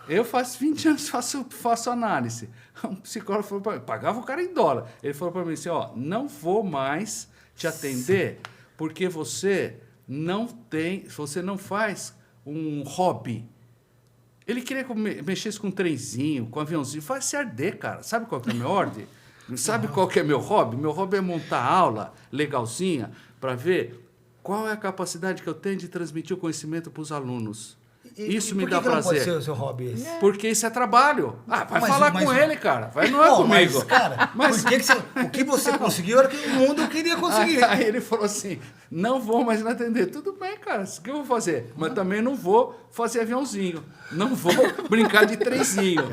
Eu faço 20 anos, faço análise. Um psicólogo falou para mim, pagava o cara em dólar. Ele falou para mim assim, não vou mais te atender porque você não faz um hobby. Ele queria que eu mexesse com um trenzinho, com um aviãozinho. Faz se arder, cara. Sabe qual que é a minha ordem? Sabe qual que é meu hobby? Meu hobby é montar aula legalzinha para ver qual é a capacidade que eu tenho de transmitir o conhecimento para os alunos. Isso me dá prazer. Não pode ser o seu hobby esse? Porque isso é trabalho. Vai falar com ele, cara. Não é comigo. Mas, cara, o que você conseguiu era o que o mundo queria conseguir. Aí ele falou assim, não vou mais atender. Tudo bem, cara, o que eu vou fazer? Mas também não vou fazer aviãozinho. Não vou brincar de trenzinho.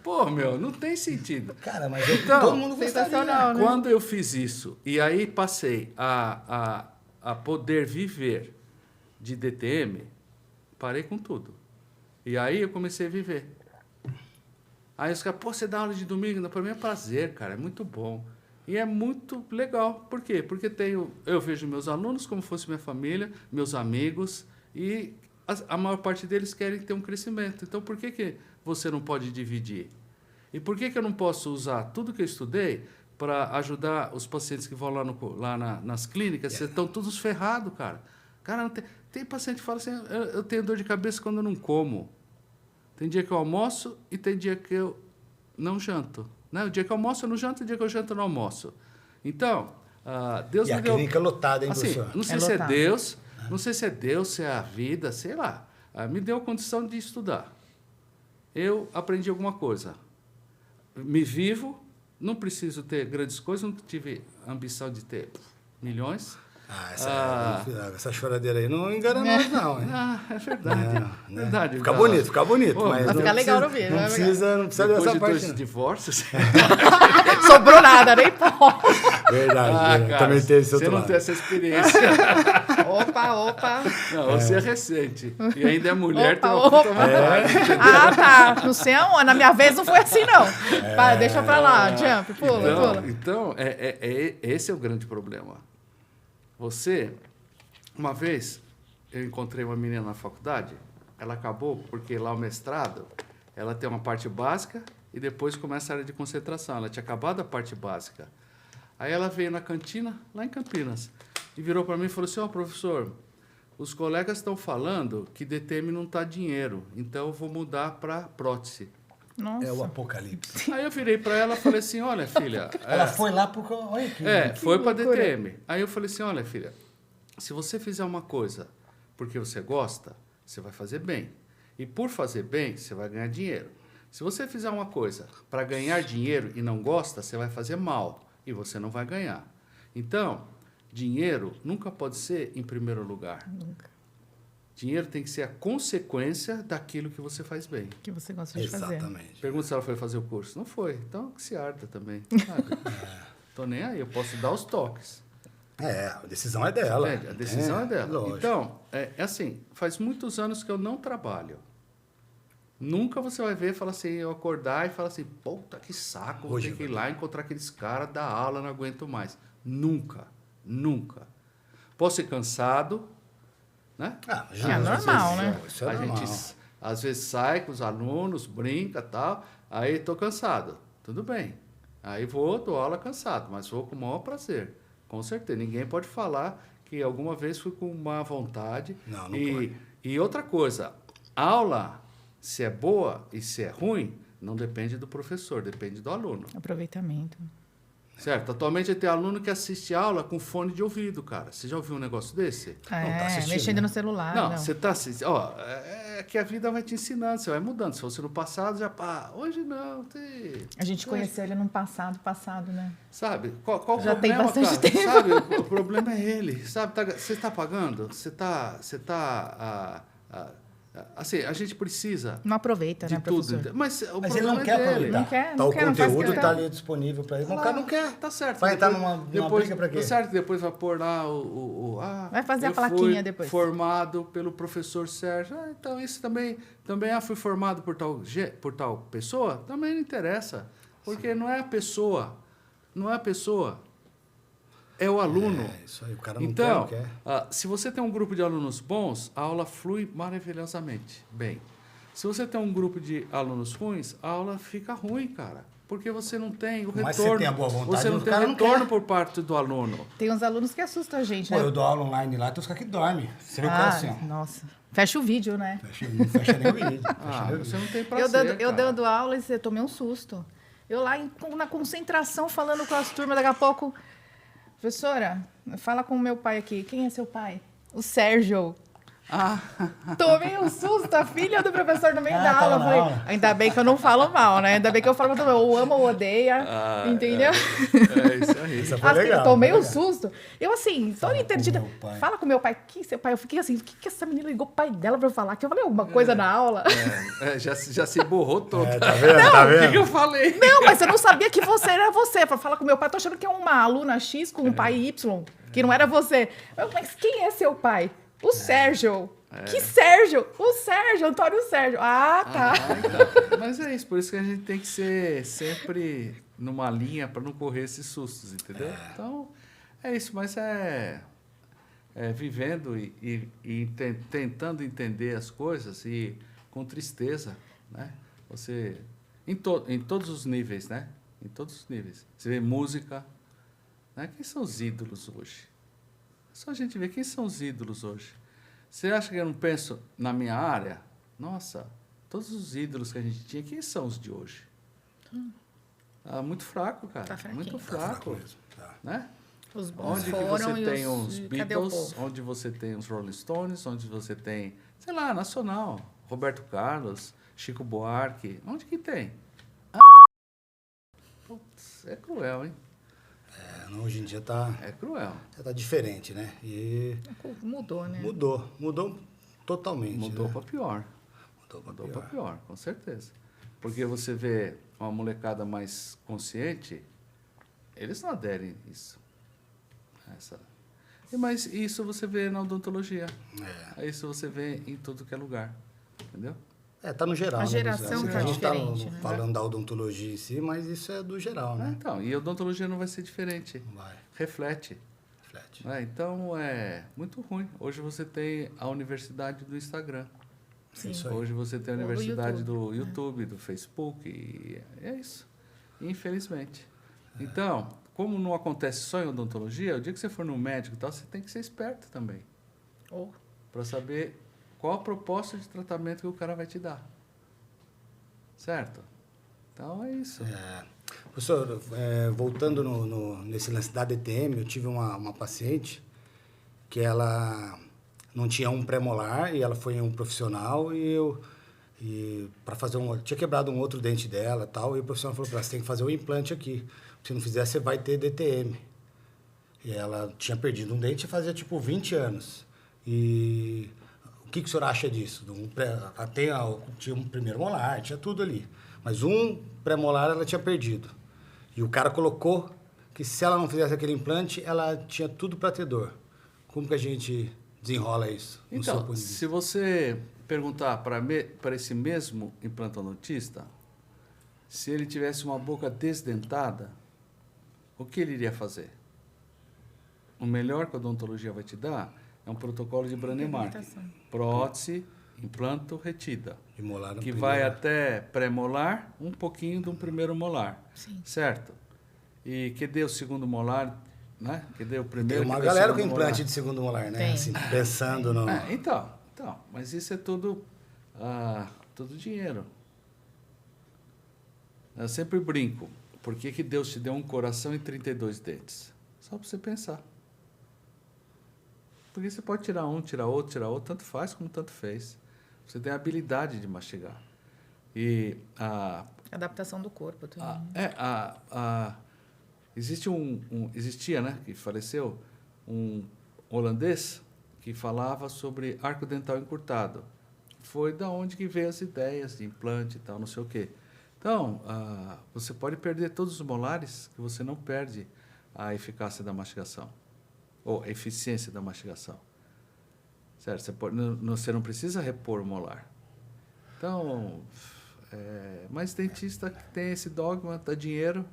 Pô, não tem sentido. Cara, mas todo mundo sensacional, né? Quando eu fiz isso, e aí passei a poder viver de DTM, parei com tudo. E aí eu comecei a viver. Aí os caras, você dá aula de domingo? Para mim é prazer, cara, é muito bom. E é muito legal. Por quê? Porque eu vejo meus alunos como se fosse minha família, meus amigos, e a maior parte deles querem ter um crescimento. Então, por que você não pode dividir? E por que eu não posso usar tudo que eu estudei para ajudar os pacientes que vão lá nas clínicas, vocês estão todos ferrados, cara. Cara, não tem paciente que fala assim, eu tenho dor de cabeça quando eu não como. Tem dia que eu almoço e tem dia que eu não janto. Né? O dia que eu almoço eu não janto, o dia que eu janto eu não almoço. Então, Deus E a me deu... clínica lotada, hein, assim, professor? não sei se é Deus, não sei se é Deus, se é a vida, sei lá. Me deu a condição de estudar. Eu aprendi alguma coisa. Me vivo, não preciso ter grandes coisas, não tive ambição de ter milhões. Essa choradeira aí não engana nós, não. Hein? É verdade. Né? Verdade. Fica bonito, Pô, mas vai não ficar legal precisa, no vídeo. não precisa Depois dessa de parte. 2 divórcios... Sobrou nada, nem pó. Verdade, cara, também teve esse outro você não lado. tem essa experiência. Opa. Não, você é recente. E ainda é mulher, Opa, tem uma puta opa. vantagem. Tá. Não sei aonde. Na minha vez não foi assim, não. Vai, deixa pra lá. Jump, pula. Então esse é o grande problema. Você, uma vez, eu encontrei uma menina na faculdade, ela acabou, porque lá o mestrado, ela tem uma parte básica e depois começa a área de concentração. Ela tinha acabado a parte básica. Aí ela veio na cantina, lá em Campinas, e virou para mim e falou assim, professor, os colegas estão falando que DTM não está dinheiro, então eu vou mudar para prótese. Nossa. É o apocalipse. Aí eu virei para ela e falei assim, olha, filha... Ela foi lá porque... Olha aqui. foi para loucura. DTM. Aí eu falei assim, olha, filha, se você fizer uma coisa porque você gosta, você vai fazer bem. E por fazer bem, você vai ganhar dinheiro. Se você fizer uma coisa para ganhar dinheiro e não gosta, você vai fazer mal e você não vai ganhar. Então, dinheiro nunca pode ser em primeiro lugar. Nunca. Dinheiro tem que ser a consequência daquilo que você faz bem. Que você gosta de fazer. Exatamente. Pergunta se ela foi fazer o curso. Não foi. Então, que se arda também. Sabe? Tô nem aí, eu posso dar os toques. A decisão é dela. Entende? A decisão é dela. Lógico. Então, é assim, faz muitos anos que eu não trabalho. Nunca você vai ver, falar assim, eu acordar e falar assim, puta, que saco, vou ter que ir lá encontrar aqueles caras, dar aula, não aguento mais. Nunca. Posso ser cansado, né? É normal, né? Isso é A normal. gente, às vezes, sai com os alunos, brinca e tal, aí estou cansado. Tudo bem. Aí dou aula cansado, mas vou com o maior prazer. Com certeza. Ninguém pode falar que alguma vez fui com má vontade. Não pode. E outra coisa, aula, se é boa e se é ruim, não depende do professor, depende do aluno. Aproveitamento. Certo? Atualmente tem aluno que assiste aula com fone de ouvido, cara. Você já ouviu um negócio desse? assistindo, Mexendo né? no celular. Não, Não, você está assistindo. Ó, é que a vida vai te ensinando, você vai mudando. Se fosse no passado, já pá, hoje não. A gente conheceu ele no passado, né? Sabe? Qual o Já tem problema, bastante cara? tempo. Sabe? O problema é ele. Sabe? Você está pagando? Assim, a gente precisa Não aproveita, de né, professor? tudo. Mas o Mas ele problema não é quer dele. aproveitar. Não quer, Tá, não o quer, não faz conteúdo questão. está ali disponível para ele. O cara não quer. Tá certo. Vai entrar Depois- numa briga para quê? Tá certo, depois vai pôr lá Vai fazer a eu plaquinha fui depois. formado pelo professor Sérgio. Então isso também fui formado por tal pessoa, também não interessa. Porque não é a pessoa. É o aluno. Isso aí, o cara não Então, quer. se você tem um grupo de alunos bons, a aula flui maravilhosamente bem. Se você tem um grupo de alunos ruins, a aula fica ruim, cara. Porque você não tem o retorno. Mas você tem a boa vontade, você não o tem cara não retorno quer. por parte do aluno. Tem uns alunos que assustam a gente, Pô, né? eu dou aula online lá, tem os caras que dormem. Você viu o cara assim, ó. Nossa. Fecha o vídeo, né? Fecha nem o vídeo. Você não tem Eu prazer, eu cara. dando aula, eu tomei um susto. Eu lá na concentração, falando com as turmas, daqui a pouco... Professora, fala com o meu pai aqui. Quem é seu pai? O Sérgio. Tomei um susto, a filha do professor no meio da tava aula. Eu na falei, aula. ainda bem que eu não falo mal, né? Ainda bem que eu falo ou ama ou odeia, entendeu? É isso aí. Isso foi Assim, legal. tomei foi um legal. susto. Eu, assim, toda interdita. meu pai. Fala com meu pai. Quem é seu pai? Eu fiquei assim, o que essa menina ligou pro pai dela pra eu falar? Que eu falei alguma coisa na aula? Já se borrou todo. Tá vendo? Tá O que vendo? eu falei? Não, mas eu não sabia que você era você. Pra falar com meu pai, tô achando que é uma aluna X com um pai Y, que não era você. Mas quem é seu pai? O Sérgio. Que Sérgio? O Sérgio, Antônio Sérgio. Ah, tá. Então. Mas é isso, por isso que a gente tem que ser sempre numa linha para não correr esses sustos, entendeu? Então, é isso, mas é vivendo e tentando entender as coisas e com tristeza, né? Você, em todos os níveis, né? em todos os níveis. Você vê música, né? Quem são os ídolos hoje? É só a gente ver quem são os ídolos hoje. Você acha que eu não penso na minha área? Nossa, todos os ídolos que a gente tinha, quem são os de hoje? Muito fraco, cara. Tá fraquinho. Muito Tá fraco fraco. mesmo. Tá. Né? Os bons Onde que foram você e tem os... os e cadê o Beatles, povo? onde você tem os Rolling Stones, onde você tem, sei lá, nacional, Roberto Carlos, Chico Buarque, onde que tem? Putz, é cruel, hein? Não, hoje em dia tá, É cruel. já tá diferente, né? E Mudou, né? mudou totalmente. Mudou né? para pior. Mudou para pior, com certeza. Porque você vê uma molecada mais consciente, eles não aderem a isso. Mas isso você vê na odontologia. Isso você vê em tudo que é lugar. Entendeu? Tá no geral. A né, geração Luciano? tá A gente diferente, tá né? falando da odontologia em si, mas isso é do geral, né? Então, e a odontologia não vai ser diferente. Vai, Reflete. reflete. Então, é muito ruim. Hoje você tem a universidade do Instagram. Sim. Isso aí. Hoje você tem a Ou do universidade YouTube, do YouTube, do Facebook, e é isso. Infelizmente. Então, como não acontece só em odontologia, o dia que você for no médico e tal, você tem que ser esperto também. Ou Para saber qual a proposta de tratamento que o cara vai te dar. Certo? Então, é isso. Professor, voltando nesse lance da DTM, eu tive uma paciente que ela não tinha um pré-molar e ela foi em um profissional e para fazer tinha quebrado um outro dente dela e tal, e o profissional falou para ela, você tem que fazer o implante aqui. Se não fizer, você vai ter DTM. E ela tinha perdido um dente fazia tipo 20 anos. E o que o senhor acha disso? Tinha um primeiro molar, tinha tudo ali. Mas um pré-molar ela tinha perdido. E o cara colocou que se ela não fizesse aquele implante, ela tinha tudo para ter dor. Como que a gente desenrola isso? no seu Então, ponto de vista? se você perguntar para esse mesmo implantodontista, se ele tivesse uma boca desdentada, o que ele iria fazer? O melhor que a odontologia vai te dar é um protocolo de Brandemark. Reabilitação. Prótese, implanto, retida. De molar na Que primeira. vai até pré-molar, um pouquinho de um primeiro molar. Sim. Certo? E que dê o segundo molar, né? Que dê o Tem primeiro. uma que dê o galera com segundo implante molar. de segundo molar, né? Tem. Assim, pensando no... Então, mas isso é tudo dinheiro. Eu sempre brinco. Por que Deus te deu um coração e 32 dentes? Só para você pensar. Porque você pode tirar um, tirar outro, tanto faz como tanto fez. Você tem a habilidade de mastigar. E Adaptação do corpo também. existia, né, que faleceu, um holandês que falava sobre arco dental encurtado. Foi da onde que veio as ideias de implante e tal, não sei o quê. Então, você pode perder todos os molares, que você não perde a eficácia da mastigação, ou a eficiência da mastigação. Certo? Você não precisa repor o molar. Então, mas dentista que tem esse dogma, dá dinheiro,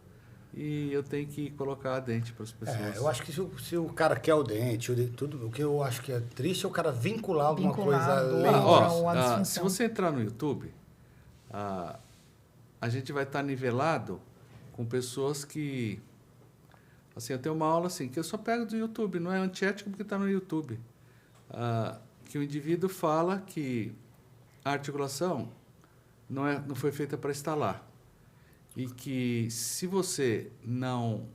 e eu tenho que colocar a dente para as pessoas. eu acho que se o cara quer o dente, tudo, o que eu acho que é triste é o cara vincular alguma coisa além. ou a se disfunção. você entrar no YouTube, a gente vai estar nivelado com pessoas que... Assim, eu tenho uma aula assim, que eu só pego do YouTube, não é antiético porque está no YouTube. Que o indivíduo fala que a articulação não foi feita para estalar. E que se você não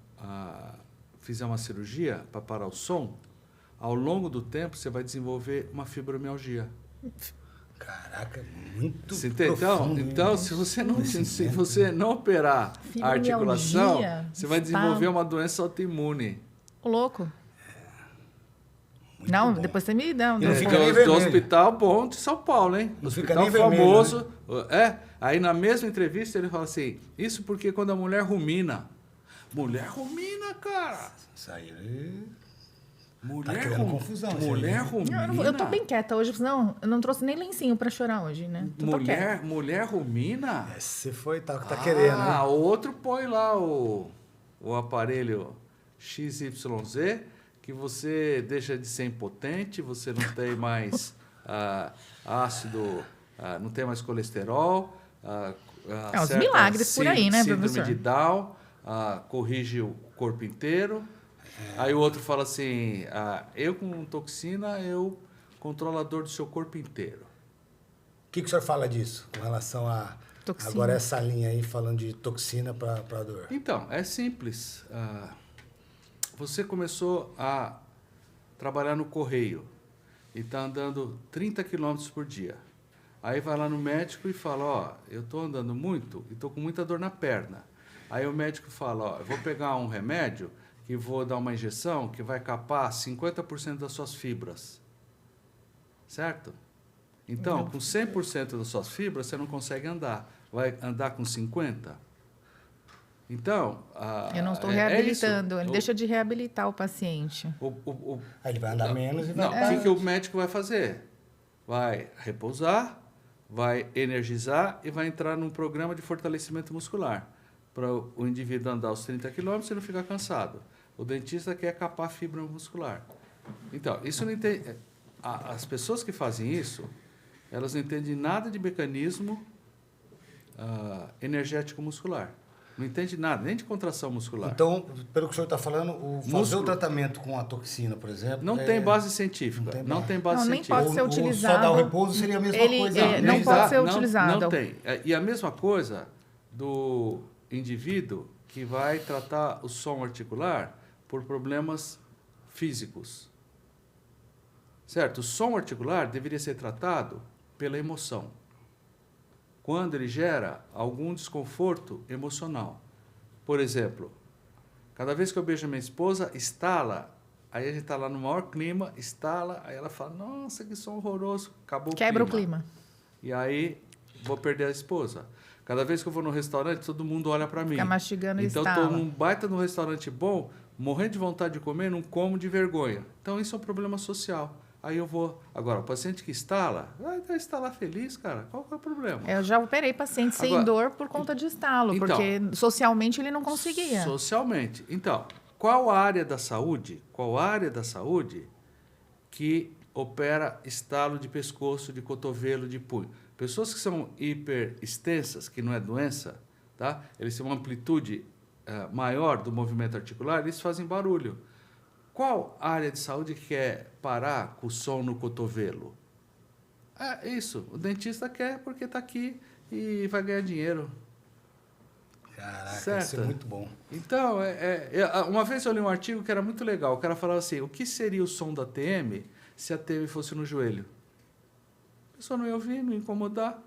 fizer uma cirurgia para parar o som, ao longo do tempo você vai desenvolver uma fibromialgia. Caraca, muito Você entende? profundo. Então, se você não operar a articulação, você vai desenvolver uma doença autoimune. Ô, louco. Muito Não, bom. depois você me dá. E não fica nem Do vermelho. hospital bom de São Paulo, hein? Não fica Hospital nem vermelho, famoso. Aí na mesma entrevista ele fala assim, isso porque quando a mulher rumina. Mulher rumina, cara! Isso aí... Mulher criando confusão isso aí, Mulher né? rumina. Eu tô bem quieta hoje, senão eu não trouxe nem lencinho pra chorar hoje, né? Então tô quieta. Mulher rumina? Você foi, tá querendo, né? Outro põe lá o aparelho XYZ, que você deixa de ser impotente, você não tem mais ácido, não tem mais colesterol, Os milagres por aí, né, síndrome professor? de Down, corrige o corpo inteiro. Aí o outro fala assim, eu com toxina, eu controlo a dor do seu corpo inteiro. O que o senhor fala disso, com relação a... Toxina. Agora essa linha aí, falando de toxina para dor. Então, é simples. Você começou a trabalhar no correio e está andando 30 quilômetros por dia. Aí vai lá no médico e fala, eu estou andando muito e estou com muita dor na perna. Aí o médico fala, eu vou pegar um remédio que vou dar uma injeção que vai capar 50% das suas fibras. Certo? Então, com 100% das suas fibras, você não consegue andar. Vai andar com 50%? Então... eu não estou reabilitando. Ele deixa de reabilitar o paciente. Aí ele vai andar menos e vai... Não, o que o médico vai fazer? Vai repousar, vai energizar e vai entrar num programa de fortalecimento muscular. Para o indivíduo andar os 30 quilômetros e não ficar cansado. O dentista quer capar a fibra muscular. Então, isso não entende... As pessoas que fazem isso, elas não entendem nada de mecanismo energético muscular. Não entende nada, nem de contração muscular. Então, pelo que o senhor está falando, fazer Músculo. o tratamento com a toxina, por exemplo... Não tem base científica. Não tem base nem científica. pode ser Ou utilizado. só dar o repouso seria a mesma coisa. Não pode ser utilizado. Não tem. E a mesma coisa do indivíduo que vai tratar o som articular por problemas físicos. Certo? O som articular deveria ser tratado pela emoção. Quando ele gera algum desconforto emocional. Por exemplo, cada vez que eu beijo a minha esposa, estala. Aí a gente está lá no maior clima, estala, aí ela fala, nossa, que som horroroso, acabou Quebra o clima. E aí, vou perder a esposa. Cada vez que eu vou no restaurante, todo mundo olha para mim. Fica mastigando e então, estala. estou num baita num restaurante bom, morrendo de vontade de comer, não como de vergonha. Então, isso é um problema social. Aí eu vou... Agora, o paciente que estala, vai estalar feliz, cara. Qual que é o problema? Eu já operei paciente sem Agora, dor por conta de estalo, então, porque socialmente ele não conseguia. Socialmente. Então, qual área da saúde que opera estalo de pescoço, de cotovelo, de punho? Pessoas que são hiperextensas, que não é doença, tá? Eles têm uma amplitude maior do movimento articular, eles fazem barulho. Qual área de saúde que quer parar com o som no cotovelo? É isso. O dentista quer porque está aqui e vai ganhar dinheiro. Caraca, certo? isso é muito bom. Então, uma vez eu li um artigo que era muito legal. O cara falava assim, o que seria o som da TM se a TM fosse no joelho? A pessoa não ia ouvir, não ia incomodar.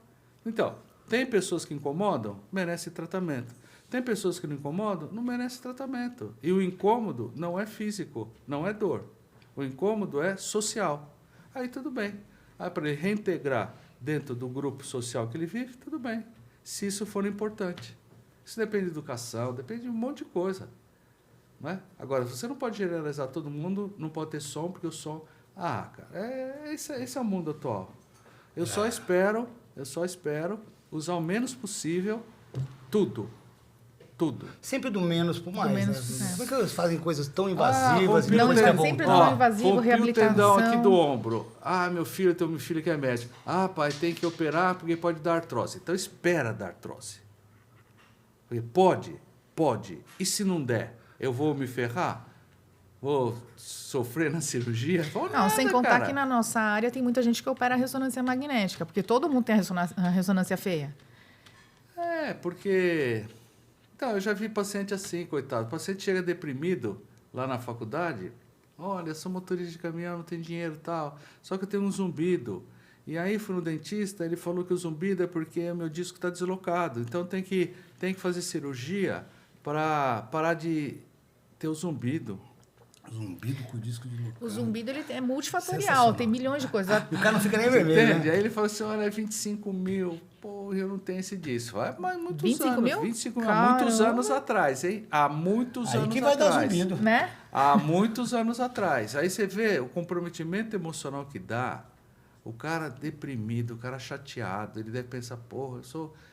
Então, tem pessoas que incomodam, merece tratamento. Tem pessoas que não incomodam, não merece tratamento. E o incômodo não é físico, não é dor. O incômodo é social. Aí tudo bem. Aí para ele reintegrar dentro do grupo social que ele vive, tudo bem. Se isso for importante. Isso depende de educação, depende de um monte de coisa. Não é? Agora, você não pode generalizar todo mundo, não pode ter som, porque o som... cara, esse é o mundo atual. Eu só espero usar o menos possível tudo. Sempre do menos por mais. menos, né? Como é que eles fazem coisas tão invasivas rompi e o depois tendão. quer sempre voltar? tão invasivo, Rompi reabilitação. o tendão aqui do ombro. Meu filho, tem um filho que é médico. Pai, tem que operar porque pode dar artrose. Então, espera dar artrose. Porque pode. E se não der, eu vou me ferrar? Vou sofrer na cirurgia? Não, sem contar que na nossa área tem muita gente que opera a ressonância magnética, porque todo mundo tem a ressonância feia. Porque... Então, eu já vi paciente assim, coitado. O paciente chega deprimido lá na faculdade. Olha, sou motorista de caminhão, não tenho dinheiro e tal. Só que eu tenho um zumbido. E aí fui no dentista, ele falou que o zumbido é porque o meu disco está deslocado. Então tem que fazer cirurgia para parar de ter o zumbido. Zumbido com o disco de O zumbido ele é multifatorial, tem milhões de coisas. E o cara não fica nem vermelho, Entende? né? Aí ele falou assim, olha, 25 mil. Pô, eu não tenho esse disco. Mas muitos 25 anos. mil? 25 mil. Há Caramba. muitos anos atrás, hein? Há muitos Aí anos que vai atrás. dar zumbido. Né? Há muitos anos atrás. Aí você vê o comprometimento emocional que dá, o cara deprimido, o cara chateado, ele deve pensar, porra,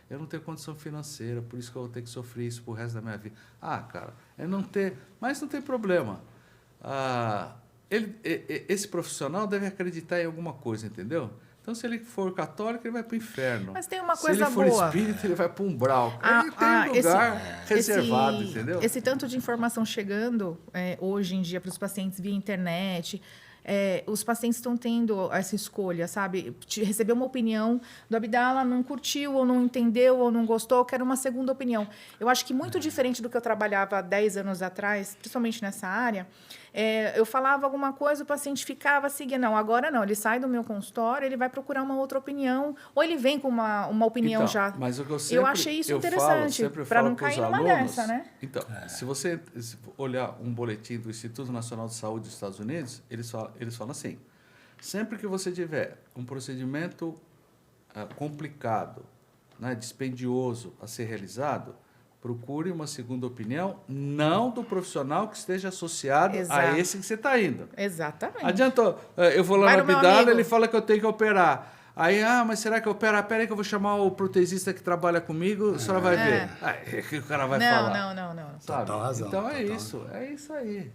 eu não tenho condição financeira, por isso que eu vou ter que sofrer isso pro resto da minha vida. Cara, mas não tem problema. Esse profissional deve acreditar em alguma coisa, entendeu? Então, se ele for católico, ele vai para o inferno. Mas tem uma Se coisa ele for boa. espírita, ele vai para um umbral. Ah, Ele tem um lugar reservado, entendeu? Esse tanto de informação chegando hoje em dia para os pacientes via internet, os pacientes estão tendo essa escolha, sabe? Receber uma opinião do Abdala, não curtiu, ou não entendeu, ou não gostou, quero uma segunda opinião. Eu acho que muito diferente do que eu trabalhava há 10 anos atrás, principalmente nessa área, eu falava alguma coisa, o paciente ficava, seguia. Não, agora não. Ele sai do meu consultório, ele vai procurar uma outra opinião, ou ele vem com uma opinião então, já. Mas o que eu achei isso interessante, para não cair numa dessa, né? Então, se você olhar um boletim do Instituto Nacional de Saúde dos Estados Unidos, eles falam assim, sempre que você tiver um procedimento complicado, né, dispendioso a ser realizado, procure uma segunda opinião, não do profissional que esteja associado a esse que você está indo. Exatamente. Adiantou. Eu vou lá no Abdala, ele fala que eu tenho que operar. Aí, mas será que eu opero? Pera aí que eu vou chamar o protesista que trabalha comigo, a senhora vai ver. Aí que o cara vai falar. Não. Sabe? Total razão. Então é isso aí.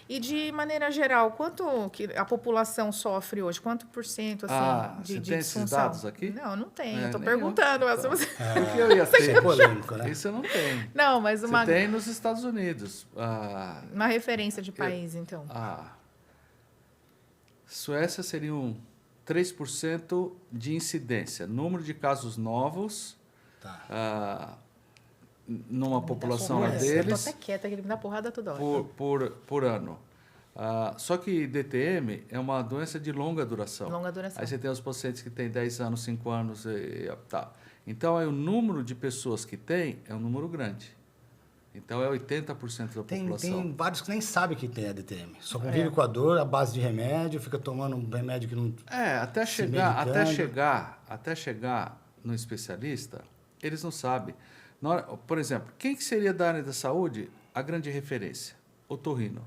E de maneira geral, quanto que a população sofre hoje? Quanto por cento assim, de tem disfunção? esses dados aqui? Não tenho. Estou nenhum. perguntando. Mas você... Porque eu ia ter. Isso é polêmico, né? Isso eu não tenho. Não, mas uma... Você tem nos Estados Unidos. Uma referência de país, então. Suécia seriam 3% de incidência. Número de casos novos numa população deles. deles. Eu estou até quieta, que ele me dá porrada toda hora. Por ano. Só que DTM é uma doença de longa duração. Aí você tem os pacientes que têm 10 anos, 5 anos. Então, o número de pessoas que tem é um número grande. Então, é 80% da população. Tem vários que nem sabem que tem a DTM. Só convive com a dor, a base de remédio, fica tomando um remédio que não... até chegar no especialista, eles não sabem. Por exemplo, quem que seria da área da saúde a grande referência? Otorrino.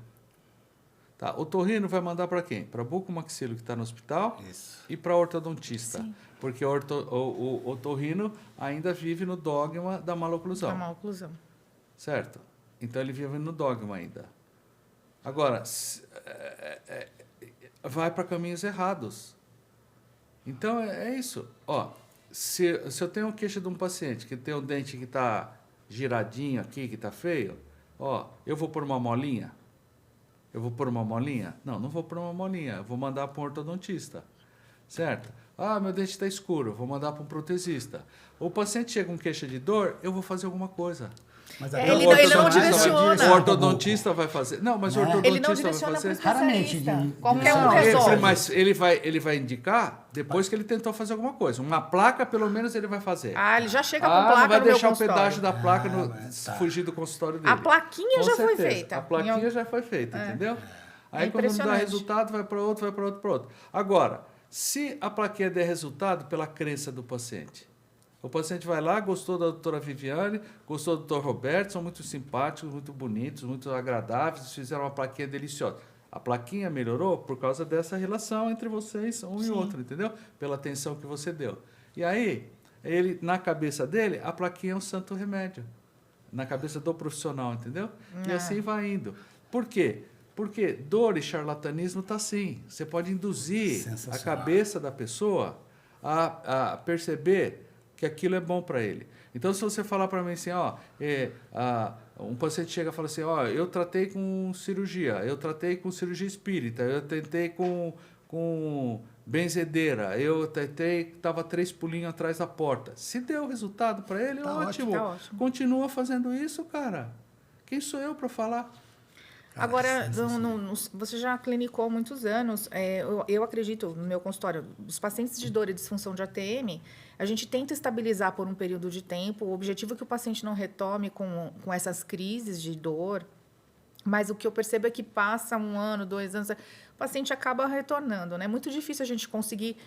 Tá, otorrino vai mandar para quem? Para bucomaxilo, que está no hospital, e para ortodontista. Sim. Porque o otorrino ainda vive no dogma da maloclusão. Da maloclusão. Certo? Então, ele vive no dogma ainda. Agora, vai para caminhos errados. Então, é isso. Se eu tenho queixa de um paciente que tem um dente que está giradinho aqui, que está feio, eu vou pôr uma molinha? Eu vou pôr uma molinha? Não vou pôr uma molinha. Eu vou mandar para um ortodontista. Certo? Meu dente está escuro. Vou mandar para um protesista. O paciente chega com queixa de dor, eu vou fazer alguma coisa. Mas ele não direciona. O ortodontista vai fazer. Não, mas o ortodontista ele não direciona vai fazer. Raramente. Qualquer um resolve. Mas ele vai indicar depois que ele tentou fazer alguma coisa. Uma placa, pelo menos, ele vai fazer. Ele já chega com placa não vai no meu deixar o consultório. pedágio da placa fugir do consultório dele. A plaquinha já foi feita. A plaquinha já foi feita, entendeu? Aí quando não dá resultado, vai para outro. Agora, se a plaquinha der resultado pela crença do paciente, o paciente vai lá, gostou da doutora Viviane, gostou do doutor Roberto, são muito simpáticos, muito bonitos, muito agradáveis, fizeram uma plaquinha deliciosa. A plaquinha melhorou por causa dessa relação entre vocês, e outro, entendeu? Pela atenção que você deu. E aí, na cabeça dele, a plaquinha é um santo remédio. Na cabeça do profissional, entendeu? E assim vai indo. Por quê? Porque dor e charlatanismo está assim. Você pode induzir a cabeça da pessoa a perceber que aquilo é bom para ele. Então, se você falar para mim assim, um paciente chega e fala assim, eu tratei com cirurgia, eu tratei com cirurgia espírita, eu tentei com benzedeira, eu tentei, estava 3 pulinhos atrás da porta. Se deu resultado para ele, ótimo. Tá ótimo. Continua fazendo isso, cara. Quem sou eu para falar? Agora, você já clinicou há muitos anos. Eu acredito, no meu consultório, os pacientes de dor e disfunção de ATM, a gente tenta estabilizar por um período de tempo. O objetivo é que o paciente não retome com essas crises de dor. Mas o que eu percebo é que passa 1 ano, 2 anos, o paciente acaba retornando. É muito difícil a gente conseguir...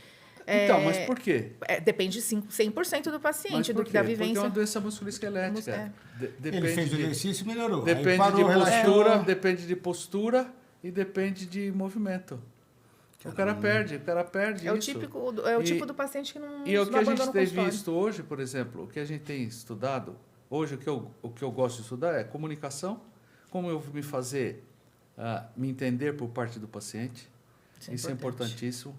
Então, mas por quê? Depende 100% do paciente, da vivência. Porque é uma doença musculoesquelética. Ele fez o exercício e melhorou. Depende de postura e depende de movimento. O cara perde isso. O tipo do paciente que não E o que a gente tem consultório. visto hoje, por exemplo, o que a gente tem estudado, hoje o que eu gosto de estudar é comunicação, como eu me fazer me entender por parte do paciente. Isso é importantíssimo.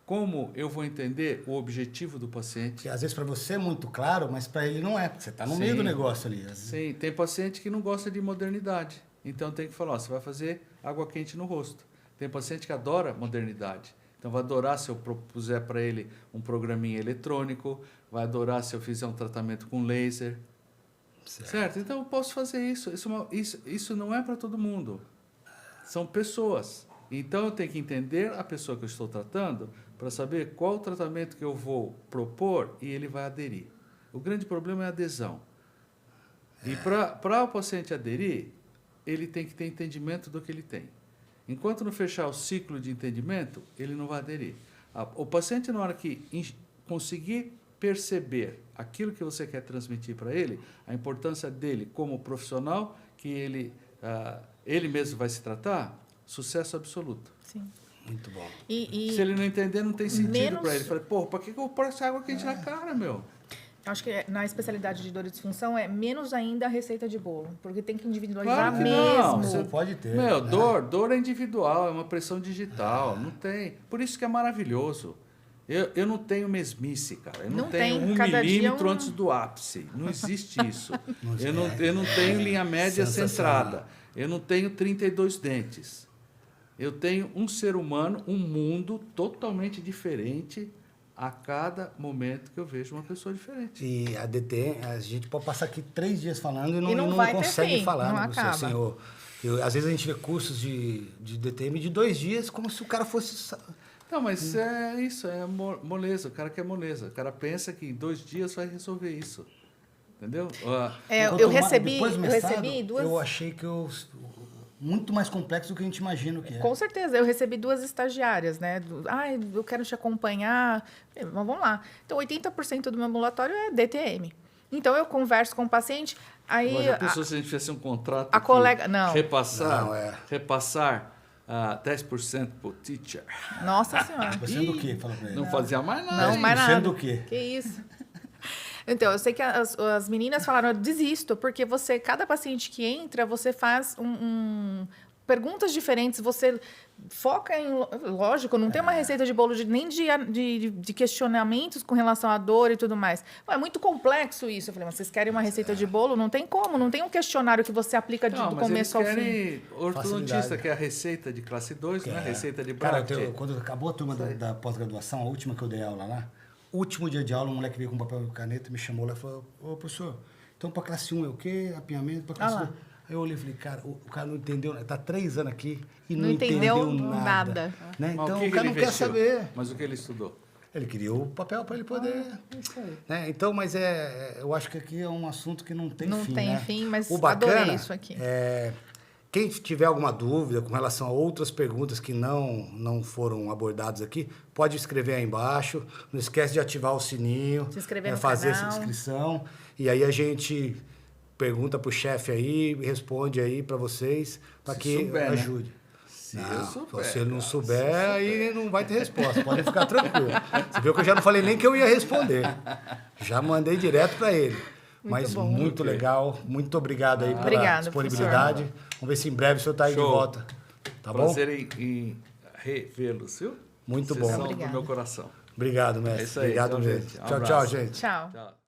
como eu vou entender o objetivo do paciente? Que às vezes para você é muito claro, mas para ele não é, porque você está no meio do negócio ali. Sim, tem paciente que não gosta de modernidade. Então tem que falar, ó, você vai fazer água quente no rosto. Tem paciente que adora modernidade. Então vai adorar se eu propuser para ele um programinha eletrônico, vai adorar se eu fizer um tratamento com laser. Certo? Então eu posso fazer isso. Isso não é para todo mundo. São pessoas. Então eu tenho que entender a pessoa que eu estou tratando para saber qual o tratamento que eu vou propor e ele vai aderir. O grande problema é a adesão. E para o paciente aderir, ele tem que ter entendimento do que ele tem. Enquanto não fechar o ciclo de entendimento, ele não vai aderir. O paciente, na hora que conseguir perceber aquilo que você quer transmitir para ele, a importância dele como profissional, que ele mesmo vai se tratar, sucesso absoluto. Sim. Muito bom. Se ele não entender, não tem sentido para ele. Fala, pô, para que eu pôr essa água quente na cara, meu? Acho que na especialidade de dor e disfunção é menos ainda a receita de bolo, porque tem que individualizar Claro que mesmo. não. Você pode ter. Meu, né? dor é individual, é uma pressão digital, não tem. Por isso que é maravilhoso. Eu não tenho mesmice, cara. Eu não tenho tem, 1 cada dia milímetro um- antes do ápice. Não existe isso. Não eu não tenho linha média Sensacional. centrada. Eu não tenho 32 dentes. Eu tenho um ser humano, um mundo totalmente diferente a cada momento que eu vejo uma pessoa diferente. E a DT, a gente pode passar aqui 3 dias falando e não vai ter consegue fim, falar, não né, professor? acaba. Assim, às vezes a gente vê cursos de DTM de 2 dias como se o cara fosse... Não, mas é isso, é moleza. O cara quer moleza. O cara pensa que em 2 dias vai resolver isso. Entendeu? Enquanto Eu depois do mestrado, recebi duas... Eu achei que muito mais complexo do que a gente imagina o que é. Com certeza, eu recebi 2 estagiárias, né? Eu quero te acompanhar. Mas vamos lá. Então, 80% do meu ambulatório é DTM. Então, eu converso com o paciente, aí... Mas a pessoa, se a gente fizesse um contrato a que colega- não. repassar, Não, é. repassar 10% pro teacher, Nossa Senhora. Você do quê? Fala pra ele. não fazia mais nada. Não, mais 10% nada. do quê? Que isso? Então, eu sei que as meninas falaram, eu desisto, porque cada paciente que entra, você faz perguntas diferentes, você foca em... Lógico, não tem uma receita de bolo nem de questionamentos com relação à dor e tudo mais. É muito complexo isso. Eu falei, mas vocês querem uma receita de bolo? Não tem como, não tem um questionário que você aplica do começo ao fim. Querem ortodontista, Facilidade. que é a receita de classe 2, né? Receita de Cara, bracket. quando acabou a turma da pós-graduação, a última que eu dei aula lá, último dia de aula, um moleque veio com papel e caneta, me chamou lá e falou, ô, professor, então para classe 1 é o quê? Apinhamento, para classe 2... Aí eu olhei e falei, cara, o cara não entendeu, tá 3 anos aqui e não entendeu nada. Né? Mas Então que o cara ele não quer investiu? saber. Mas o que ele estudou? Ele queria o papel para ele poder. Né? Então, mas eu acho que aqui é um assunto que não tem Não fim. tem né? fim, mas o bacana, adorei isso aqui. Quem tiver alguma dúvida com relação a outras perguntas que não foram abordadas aqui, pode escrever aí embaixo. Não esquece de ativar o sininho, Se inscrever no fazer canal. essa inscrição. E aí a gente pergunta pro chefe aí, responde aí para vocês, para Se que souber, né? ajude. Se Não, eu souber, se ele não cara, souber, aí não vai ter resposta. Podem ficar tranquilo. Você viu que eu já não falei nem que eu ia responder. Já mandei direto para ele. Mas bom. muito Ok. legal. Muito obrigado aí pela Obrigada, disponibilidade. Vamos ver se em breve o senhor está aí de Show. volta. Tá bom? Prazer em revê-lo, viu? Muito Vocês bom. são do Obrigada. meu coração. Obrigado, mestre. É isso aí, Obrigado então, mesmo. gente, um Tchau, abraço. gente. Tchau. Tchau.